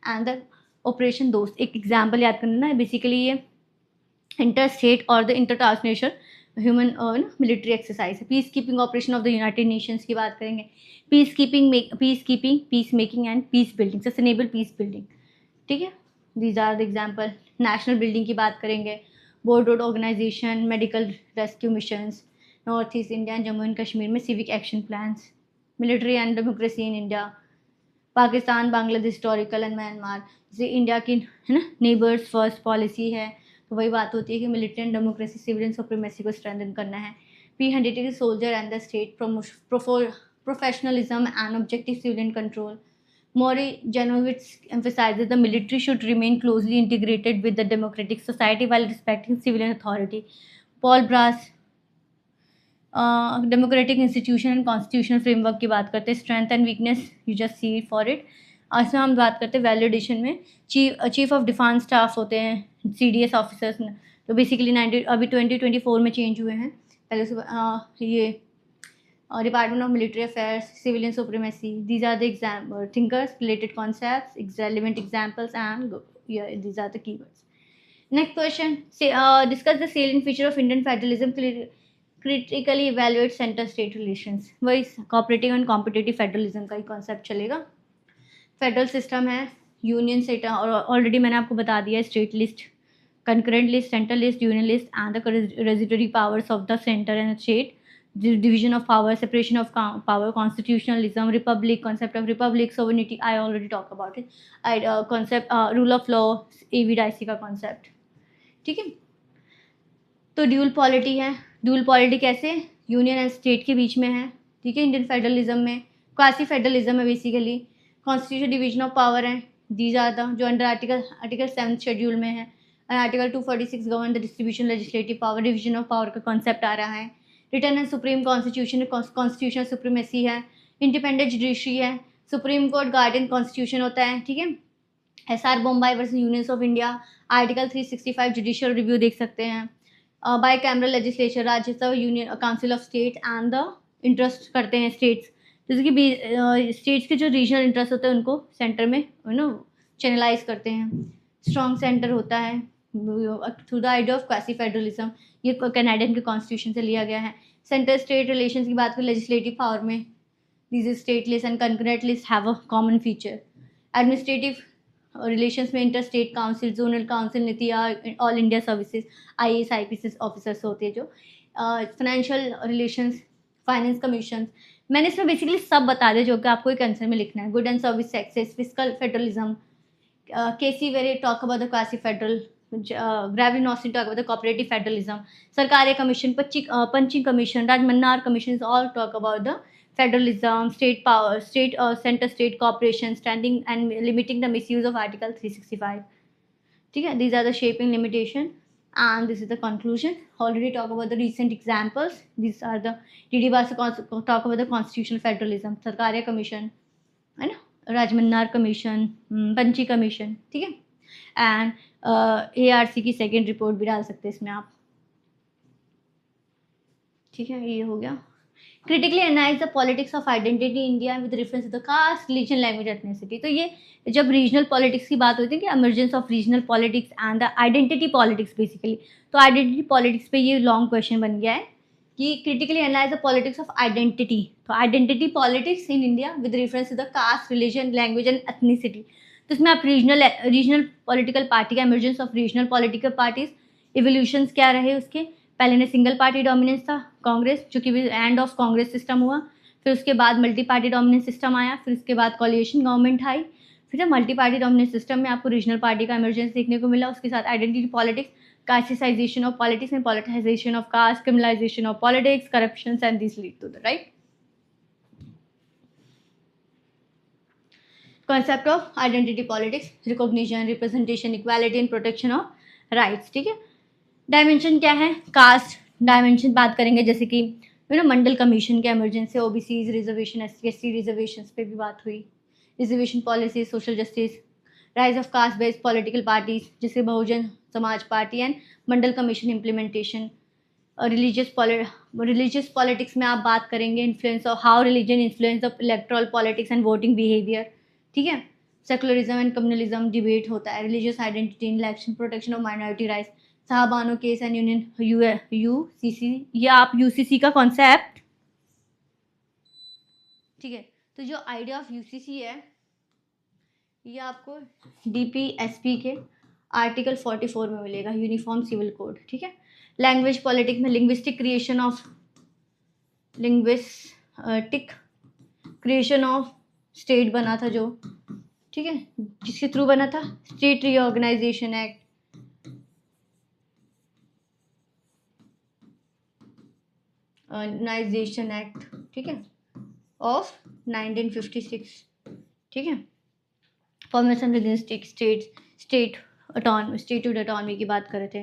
and the operation Dost. एक एग्जाम्पल याद करना है, बेसिकली ये इंटर स्टेट और the inter transnational human military exercise है। Peace keeping operation of the United Nations की बात करेंगे, peace keeping, peace making and peace building, sustainable peace building. ठीक है, these are the example. National building की बात करेंगे, board road organisation, medical rescue missions, north east India and Jammu and Kashmir में civic action plans, military and democracy in India, Pakistan, Bangladesh, historical and Myanmar. जैसे इंडिया की है ना नेबर्स फर्स्ट पॉलिसी है, तो वही बात होती है कि military and democracy civilian supremacy को स्ट्रेंथन करना है। P180 soldier and the state, professionalism and objective civilian control. Maury Janowitz emphasizes the military should remain closely integrated with the democratic society while respecting civilian authority. Paul Brass democratic institution and constitutional framework की बात करते हैं, strength and weakness you just see for it. इसमें हम बात करते हैं वैल्यूडेशन में, चीफ ऑफ डिफेंस स्टाफ होते हैं CDS ऑफिसर्स, तो बेसिकली अभी 2024 में चेंज हुए हैं। पहले से ये department of military affairs, civilian supremacy, these are the exam thinkers, related concepts, relevant examples and these are the keywords. Next question, discuss the salient feature of Indian federalism, critically evaluate centre state relations. वही कोऑपरेटिव एंड कॉम्पिटिटिव फेडरलिज्म का ही कॉन्सेप्ट चलेगा। फेडरल सिस्टम है, यूनियन स्टेट, और ऑलरेडी मैंने आपको बता दिया, state list, concurrent list, central list, union list and the residuary powers of the centre and state, division of power, separation of power, constitutionalism, republic, concept of republic, sovereignty, I already talk about it, concept rule of law, AV dicey का concept। ठीक है, तो ड्यूल पॉलिटी है। ड्यूल पॉलिटी कैसे, यूनियन एंड स्टेट के बीच में है। ठीक है, इंडियन फेडरलिज्म में क्वासी फेडरलिज्म है basically. Constitution division of power है, दीज आर द, जो अंडर आर्टिकल 7 शेड्यूल में है। Article 246 govern the distribution legislative power, division of power का कॉन्सेप्ट आ रहा है। Return and supreme constitution, constitutional supremacy है। इंडिपेंडेंट जुडिशरी है, सुप्रीम कोर्ट गार्डियन कॉन्स्टिट्यूशन होता है। ठीक है, SR Bommai versus unions of India, article 365 judicial review देख सकते हैं। Bicameral legislature, Rajya Sabha, union council of state and the interest करते हैं स्टेट्स, जैसे कि स्टेट्स के जो रीजनल इंटरेस्ट होते हैं उनको सेंटर में चैनलाइज करते हैं। स्ट्रॉन्ग सेंटर होता है through the idea of quasi federalism, ये कनाडियन के कॉन्स्टिट्यूशन से लिया गया है। सेंटर स्टेट रिलेशंस की बात करें लेजिस्लेटिव पावर में, these state list and concurrent list have a common feature. Administrative relations में inter state council, zonal council, NITI Aayog, all India services, IAS IPS officers होते हैं जो। फाइनेंशियल रिलेशंस, फाइनेंस कमीशन, मैंने इसमें बेसिकली सब बता दिया जो कि आपको एक आंसर में लिखना है। Good and service taxes, fiscal federalism, K C Wheare talk about the quasi federal, Granville Austin talk about the cooperative federalism, Sarkaria commission, Punchhi commission, Rajamannar commission all talk about the federalism, state power, state centre state cooperation, standing and limiting the misuse of Article 365. ठीक है, these are the shaping limitation and this is the conclusion. Already talk about the recent examples. These are the DD Basu talk about the constitutional federalism, Sarkaria commission है ना, राजमन्नार कमीशन, पंची कमीशन, ठीक है, एंड ARC की सेकेंड रिपोर्ट भी डाल सकते हैं इसमें आप, ठीक है, ये हो गया. Critically analyse the politics of identity India with reference to the caste, religion, language, ethnicity. तो ये जब रीजनल पॉलिटिक्स की बात होती है कि emergence of regional politics and the identity politics basically, तो आइडेंटिटी पॉलिटिक्स पे ये लॉन्ग क्वेश्चन बन गया है कि critically analyse the politics of identity. तो identity politics in India with reference to the caste, religion, language and ethnicity. तो इसमें आप रीजनल पॉलिटिकल पार्टी का, emergence of regional political parties, evolutions क्या रहे उसके. पहले ने सिंगल पार्टी डोमिनेंस था, कांग्रेस, जो कि एंड ऑफ कांग्रेस सिस्टम हुआ. फिर उसके बाद मल्टी पार्टी डोमिनेंस सिस्टम आया. फिर उसके बाद कोलिएशन गवर्नमेंट आई. फिर मल्टी पार्टी डोमिनेंस सिस्टम में आपको रीजनल पार्टी का इमरजेंस देखने को मिला. उसके साथ identity politics, casteisation of politics and politicisation of caste, criminalisation of politics, corruption and this lead to the right concept of identity politics, recognition, representation, equality and protection of rights. ठीक है, डायमेंशन क्या है, कास्ट डायमेंशन बात करेंगे, जैसे कि मंडल कमीशन के emergency, OBC reservation, SC reservation पे भी बात हुई, reservation policy, social justice, rise of caste based political parties जैसे Bahujan Samaj Party and Mandal commission implementation. Religious politics में आप बात करेंगे, influence of how religion influence of electoral politics and voting behaviour. ठीक है, सेकुलरिज्म एंड कम्युनलिज्म डिबेट होता है, religious identity in election, protection of minority rights, Shah Bano case and union UCC, ये आप UCC का कॉन्सेप्ट, ठीक है. तो जो आइडिया ऑफ UCC है ये आपको DPSP के आर्टिकल 44 में मिलेगा, यूनिफॉर्म सिविल कोड. ठीक है, लैंग्वेज पॉलिटिक्स में लिंग्विस्टिक क्रिएशन ऑफ स्टेट बना था जो, ठीक है, जिसके थ्रू बना था स्टेट रीऑर्गेनाइजेशन एक्ट, ठीक है, ऑफ 1956. ठीक है, फॉर्मेशन लिंग्विस्टिक स्टेट ऑटोनॉमी की बात कर रहे थे,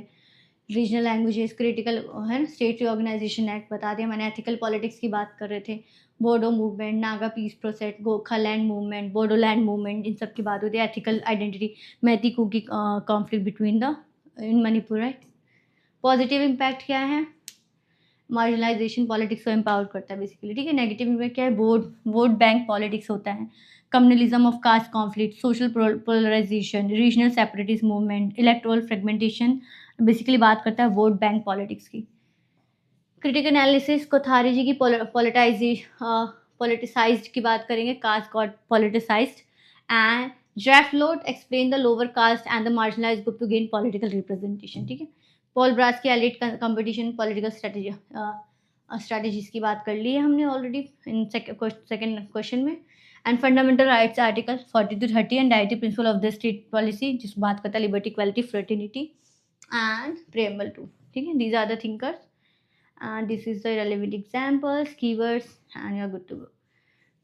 रीजनल लैंग्वेजेस, क्रिटिकल है, स्टेट रीऑर्गेनाइजेशन एक्ट बता दिया मैंने, एथिकल पॉलिटिक्स की बात कर रहे थे, Bodo movement, Naga peace process, Gorkhaland movement, Bodoland movement, इन सब की बात होती है, ethical identity, Meitei Kuki conflict between the in Manipur. Right, positive impact क्या है, मार्जिनलाइजेशन पॉलिटिक्स को एम्पावर करता है बेसिकली. ठीक है, नेगेटिव इम्पैक्ट क्या है, वोट बैंक पॉलिटिक्स होता है, communalism of caste conflict, social polarisation, regional separatist movement, electoral fragmentation, basically बात करता है वोट बैंक पॉलिटिक्स की. क्रिटिकल एनालिसिस, कोथारी जी की पॉलिटिसाइज्ड की बात करेंगे, caste got politicised, and draft load explain the lower caste and the marginalised group to gain political representation. ठीक है, पॉल ब्रास की एलिट कंपटीशन पॉलिटिकल स्ट्रेटजीज की बात कर ली है हमने ऑलरेडी इन सेकेंड क्वेश्चन में. And fundamental rights article 40 to 30 and directive principle of the state policy, जिस बात करता है liberty, equality, fraternity and preamble 2. ठीक है, these are the thinkers and this is the relevant examples, keywords and you are good to go.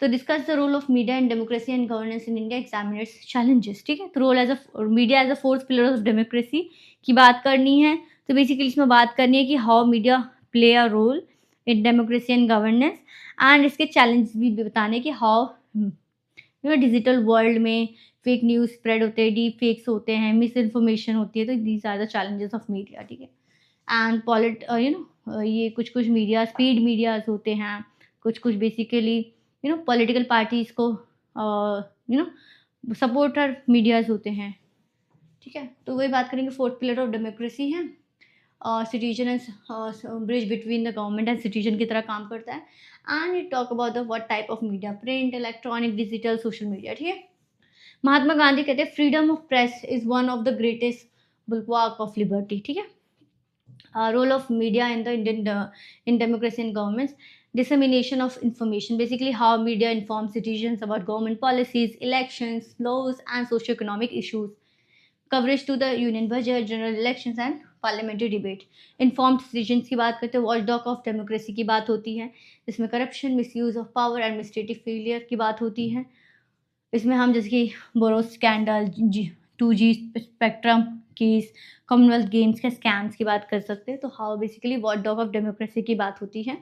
तो discuss the role of media in democracy and governance in India, examine its challenges. ठीक है, तो role as a media as a fourth pillar of democracy की बात करनी है. तो बेसिकली इसमें बात करनी है कि how media play a role in democracy and governance, and इसके चैलेंज भी बताने कि हाउ डिजिटल वर्ल्ड में फेक न्यूज़ स्प्रेड होते हैं, डीप फेक्स होते हैं, मिस इन्फॉर्मेशन होती है. तो these are the challenges of media. ठीक है, एंड ये कुछ मीडिया स्पीड मीडियाज होते हैं, कुछ बेसिकली पॉलिटिकल पार्टीज को सपोर्टर मीडियाज होते हैं. ठीक है, तो वही बात करेंगे. फोर्थ पिलर ऑफ डेमोक्रेसी है citizen and bridge between the government and citizen की तरह काम करता है. And it talk about the what type of media, print, electronic, digital, social media. ठीक है, महात्मा गांधी कहते हैं freedom of press is one of the greatest bulwark of liberty. ठीक है, role of media in the in democracy and governments, dissemination of information, basically how media informs citizens about government policies, elections, laws and socio-economic issues, coverage to the union budget, general elections and parliamentary debate. Informed citizens की बात करते हैं, watchdog of democracy की बात होती है, इसमें corruption, misuse of power, administrative failure की बात होती है. इसमें हम जैसे कि बोरो scandal, 2G spectrum case, commonwealth games के स्कैम्स की बात कर सकते हैं। तो how basically watch dog of democracy की बात होती है।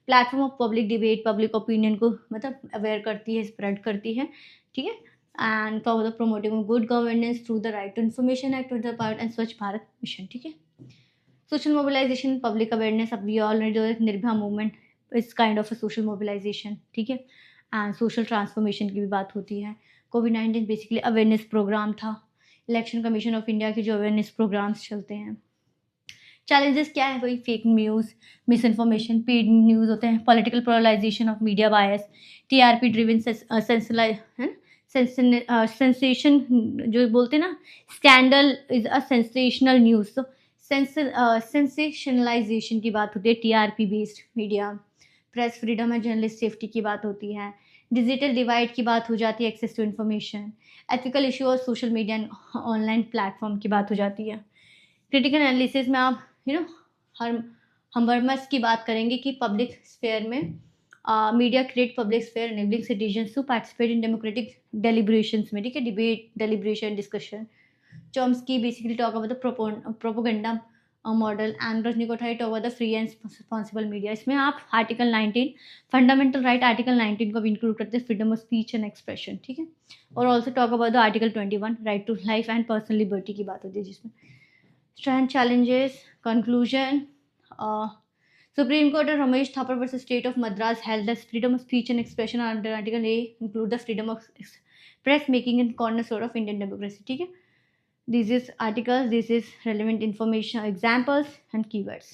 Platform of public debate, public opinion को मतलब अवेयर करती है, स्प्रेड करती है, ठीक है। And for the promoting good governance through the right to information act with the part and Swachh Bharat mission, ठीक है। सोशल मोबिलाइजेशन, पब्लिक अवेयरनेस, अब we already know Nirbhaya movement is kind of a social mobilisation, ठीक है। एंड सोशल ट्रांसफॉर्मेशन की भी बात होती है। कोविड-19 बेसिकली अवेयरनेस प्रोग्राम था। इलेक्शन कमीशन ऑफ इंडिया के जो अवेयरनेस प्रोग्राम्स चलते हैं। चैलेंजेस क्या है, वही fake news, misinformation, paid news होते हैं, political polarisation of media bias, TRP driven sensation जो बोलते हैं ना, scandal is a sensational news. तो सेंसेशनलाइजेशन की बात होती है, TRP based media. Press freedom है, जर्नलिस्ट सेफ्टी की बात होती है। डिजिटल डिवाइड की बात हो जाती है, access to information. Ethical issue और social media and online platform की बात हो जाती है। क्रिटिकल एनालिसिस में आप हर हमबर्मस की बात करेंगे कि पब्लिक स्फेयर में media create public sphere enabling citizens to participate in democratic deliberations में, ठीक है। Debate, deliberation, discussion. Chomsky basically talk about the propaganda model and Rajni Kothari talk about the free and responsible media. इसमें आप आर्टिकल 19 फंडामेंटल राइट आर्टिकल 19 को भी इंक्लूड करते हैं, freedom of speech and expression, ठीक है। और also talk about the article 21 right to life and personal liberty की बात होती है, जिसमें strength, challenges, conclusion. Supreme Court of Ramesh Thapar versus State of Madras held that freedom of speech and expression under Article A include the freedom of press making and cornerstone of Indian democracy, ठीक है। This is articles, this is relevant information, examples and keywords.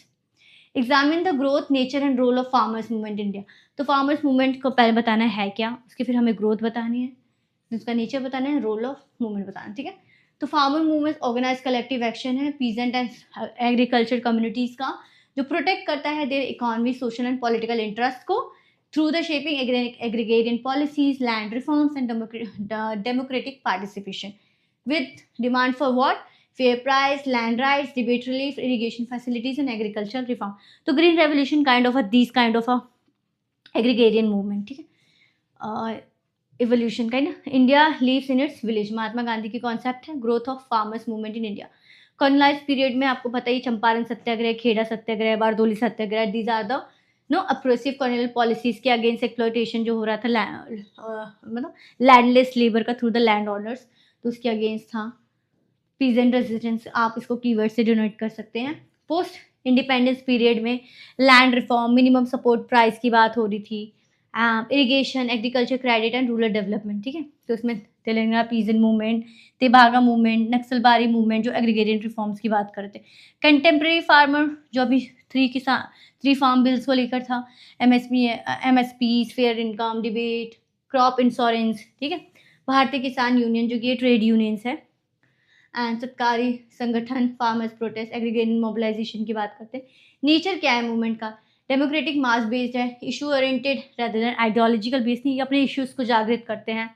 Examine the growth, nature and role of farmers movement in India. तो farmers movement को पहले बताना है क्या, उसके फिर हमें growth बतानी है, उसका नेचर बताना है, रोल ऑफ मूवमेंट बताना, ठीक है। तो farmer movement organise collective action है पीजेंट एंड एग्रीकल्चर कम्युनिटीज का, जो प्रोटेक्ट करता है their economy, social and political interest को through the shaping agrarian policies, land reforms and democratic participation with demand for what, fair price, land rights, debate relief, irrigation facilities and agriculture reform. तो green revolution kind of this kind of a agrarian movement, ठीक है। इवोल्यूशन का ना, India lives in its village, Mahatma Gandhi की कॉन्सेप्ट है। Growth of farmers movement in India, colonise period में आपको पता ही, Champaran Satyagraha, Kheda Satyagraha, Bardoli Satyagraha, these are the oppressive colonial policies के अगेंस्ट एक्सप्लॉयटेशन जो हो रहा था मतलब लैंडलेस लेबर का थ्रू द लैंड ऑनर्स, तो उसके अगेंस्ट था। पीजेंट रेजिस्टेंस आप इसको कीवर्ड से डिनोट कर सकते हैं। पोस्ट इंडिपेंडेंस पीरियड में land reform, minimum support price की बात हो रही थी, irrigation, agriculture credit and rural development, ठीक है। तो इसमें Telangana peasant movement, Tebhaga movement, Naxalbari movement जो एग्रीगेरियन रिफॉर्म्स की बात करते हैं। कंटेम्प्रेरी फार्मर जो अभी थ्री फार्म बिल्स को लेकर था, MSP, fair income, debate, crop insurance, ठीक है। भारतीय किसान यूनियन जो कि ये ट्रेड यूनियंस है, एंड सरकारी संगठन, फार्मर्स प्रोटेस्ट, एग्रीगेरियन मोबिलाइजेशन की बात करते हैं। नेचर क्या है मूवमेंट का, डेमोक्रेटिक मास बेस्ड है, issue oriented rather than ideological based नहीं, अपने इश्यूज को जागृत करते हैं।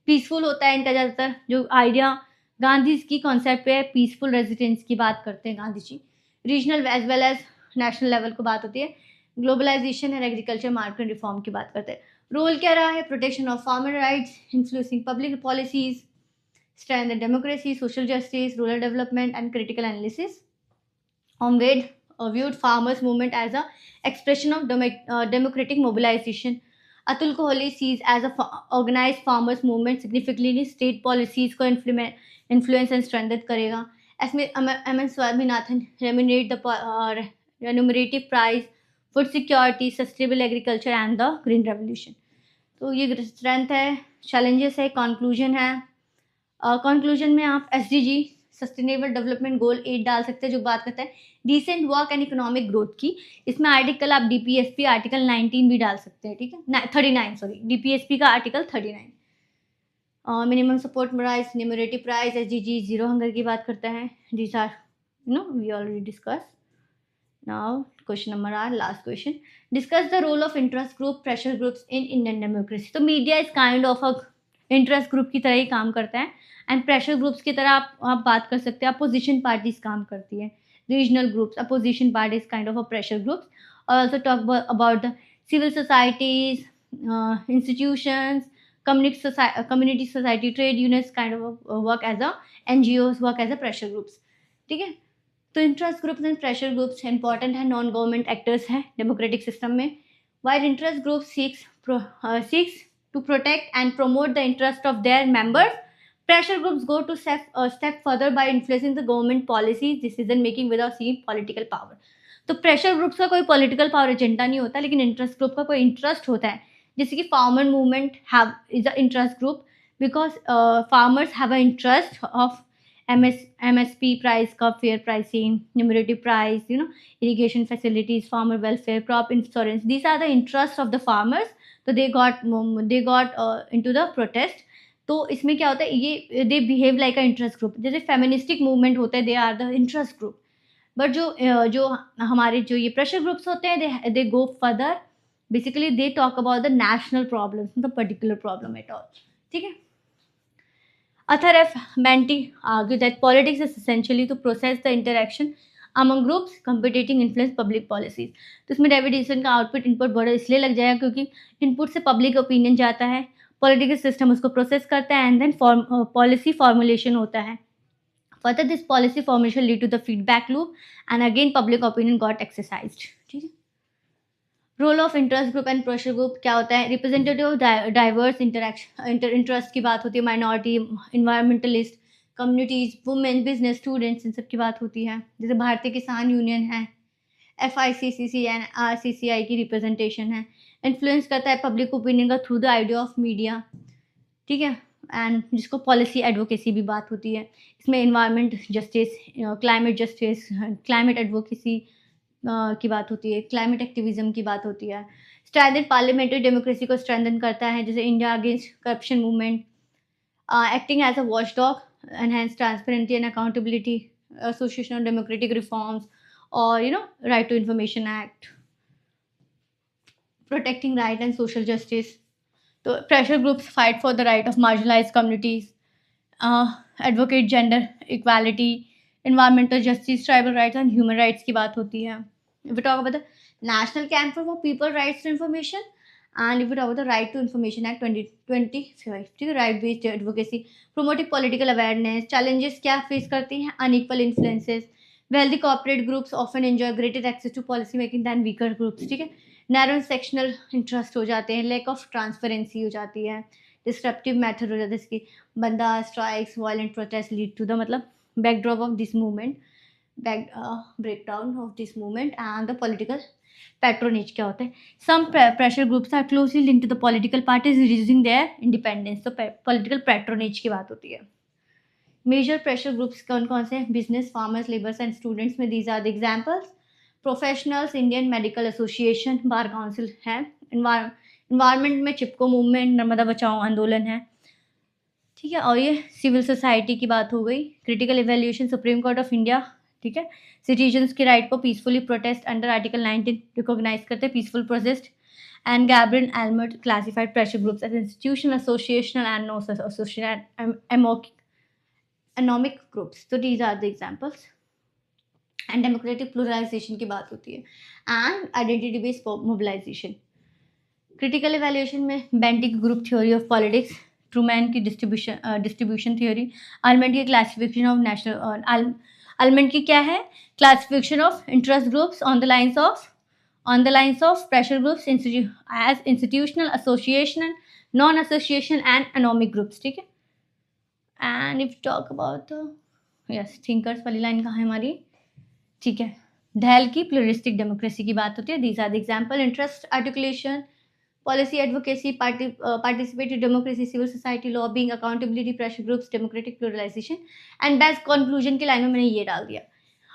पीसफुल होता है इनका ज़्यादातर, जो आइडिया गांधी की कॉन्सेप्ट पे है, पीसफुल रेजिडेंस की बात करते हैं Gandhi ji. Regional as well as national level को बात होती है। Globalisation and agriculture market reform की बात करते हैं। रोल क्या रहा है, protection of farmer rights, influencing public policies, strength and democracy, social justice, rural development, and critical analysis. Omved viewed farmers' movement as a expression of democratic mobilization. Atul Kohli sees as a organized farmers' movement significantly state policies को influence and strengthen करेगा. M.N. Swaminathan remunerate the remunerative price, food security, sustainable agriculture, and the green revolution. तो ये स्ट्रेंथ है, चैलेंजेस है, कंक्लूजन है। कंक्लूजन में आप SDG सस्टेनेबल डेवलपमेंट गोल 8 डाल सकते हैं, जो बात करता है decent work and economic growth की। इसमें आर्टिकल आप DPSP आर्टिकल 19 भी डाल सकते हैं, ठीक है, 39 सॉरी, DPSP का article 39। Minimum support price, remunerative price, SDG zero hunger की बात करता है। These are we already discuss. Now question number or last question, discuss the role of interest group, pressure groups in Indian democracy. तो media is kind of a interest group की तरह ही काम करता है, एंड प्रेशर ग्रुप्स की तरह आप बात कर सकते हैं। अपोजिशन पार्टीज काम करती है, regional groups, opposition parties kind of a pressure groups. और also talk about the civil societies, institutions, community society, trade unions kind of work as a NGOs, work as a pressure groups. ठीक है। तो interest groups and pressure groups important है, नॉन गवर्नमेंट एक्टर्स हैं डेमोक्रेटिक सिस्टम में. While interest group seeks to protect and promote the interest of their members, pressure groups go to step further by influencing the government policies, decision making without seeing political power. तो प्रेशर ग्रुप्स का कोई पॉलिटिकल पावर एजेंडा नहीं होता, लेकिन इंटरेस्ट ग्रुप का कोई इंटरेस्ट होता है. जैसे कि farmer movement have is a interest group because farmers have a interest of MSP price, cup fair pricing, numerative price, irrigation facilities, farmer welfare, crop insurance. These are the interests of the farmers. So they got into the protest. तो इसमें क्या होता है, ये they behave like a interest group. जैसे फेमिनिस्टिक मूवमेंट होता है, they are the interest group. But जो हमारे जो ये प्रेशर ग्रुप्स होते हैं, they go further. Basically they talk about the national problem, the particular problem at all. ठीक है. Arthur F. Banti argued that politics is essentially to process the interaction among groups competing influence public policies. तो इसमें डेविड ईसन का आउटपुट इनपुट बड़ा इसलिए लग जाएगा क्योंकि इनपुट से पब्लिक ओपिनियन जाता है, पॉलिटिकल सिस्टम उसको प्रोसेस करता है, एंड देन पॉलिसी फॉर्मुलेशन होता है. Further this policy formulation lead to the feedback loop and again public opinion got exercised. ठीक है. Role of interest group and pressure group क्या होता है, रिप्रेजेंटेटिव ऑफ डाइवर्स इंटरेस्ट की बात होती है, minority, environmentalist, communities, women, business, students, इन सब की बात होती है. जैसे भारतीय किसान यूनियन है, FICCC एंड RCCI की रिप्रेजेंटेशन है. इन्फ्लुएंस करता है पब्लिक ओपिनियन का through the idea of media. ठीक है. एंड जिसको पॉलिसी एडवोकेसी भी बात होती है. इसमें इन्वायरमेंट जस्टिस, क्लाइमेट एडवोकेसी की बात होती है, क्लाइमेट एक्टिविज्म की बात होती है. स्ट्रेंथन पार्लियामेंट्री डेमोक्रेसी को स्ट्रेंथन करता है, जैसे India against corruption movement, acting as a watch dog, enhance transparency and accountability, association of democratic reforms, और right to information act, protecting right and social justice. तो pressure groups fight for the right of marginalise communities, advocate gender equality, environmental justice, tribal rights and human rights की बात होती है. If we talk about the National Campaign for People Rights to Information, and if we talk about the Right to Information Act 2025, right based advocacy, promoting political awareness, challenges क्या face करती हैं, unequal influences, wealthy corporate groups often enjoy greater access to policy making than weaker groups. ठीक है. narrow sectional interest हो जाते हैं, lack of transparency हो जाती है, disruptive method हो जाता है, इसकी बंदा strikes, violent protests lead to the मतलब backdrop of this movement, breakdown of this movement, and the political patronage क्या होता है. Some pressure groups are closely linked to the political parties reducing their independence. तो political patronage की बात होती है. Major pressure groups कौन कौन से हैं, business, farmers, laborers and students में these are the examples. Professionals, Indian Medical Association, Bar Council है. Environment में चिपको मूवमेंट, नर्मदा बचाओ आंदोलन है. ठीक है. और ये सिविल सोसाइटी की बात हो गई. Critical evaluation, supreme court of India. ठीक है. सिटीजन्स के राइट को peacefully protest under article 19 recognise करते हैं, peaceful protest. And Gabriel Almond classified pressure groups as institutional, associational and no associational anomic groups. तो these are the examples. And democratic pluralisation की बात होती है, and identity based mobilisation. Critical evaluation में बेंटी की group theory of politics, Truman की डिस्ट्रीब्यूशन थ्योरी, आलमंड की क्लासिफिकेशन ऑफ नेशनल, आलमंड की क्या है, classification of interest groups on the lines of pressure groups as institutional, associational, non association and anomic groups. ठीक है. And if talk about yes thinkers वाली लाइन कहाँ है हमारी. ठीक है. ढैल की प्लूरिस्टिक डेमोक्रेसी की बात होती है. These are the example. Interest articulation, policy advocacy, participatory democracy, civil society, lobbying, accountability, pressure groups, democratic pluralization. And best conclusion की लाइन में मैंने ये डाल दिया.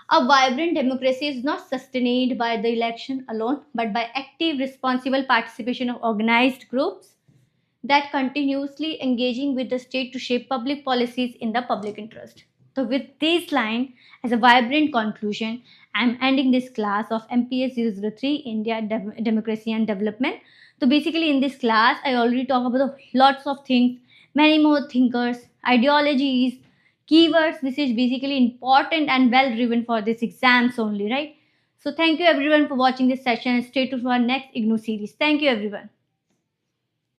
A vibrant democracy is not sustained by the election alone, but by active, responsible participation of organized groups that continuously engaging with the state to shape public policies in the public interest. So with this line as a vibrant conclusion, I am ending this class of MPS 003 India Democracy and Development. So basically in this class, I already talk about lots of things, many more thinkers, ideologies, keywords. This is basically important and well driven for this exams only, right? So thank you everyone for watching this session. Stay tuned for our next IGNOU series. Thank you everyone.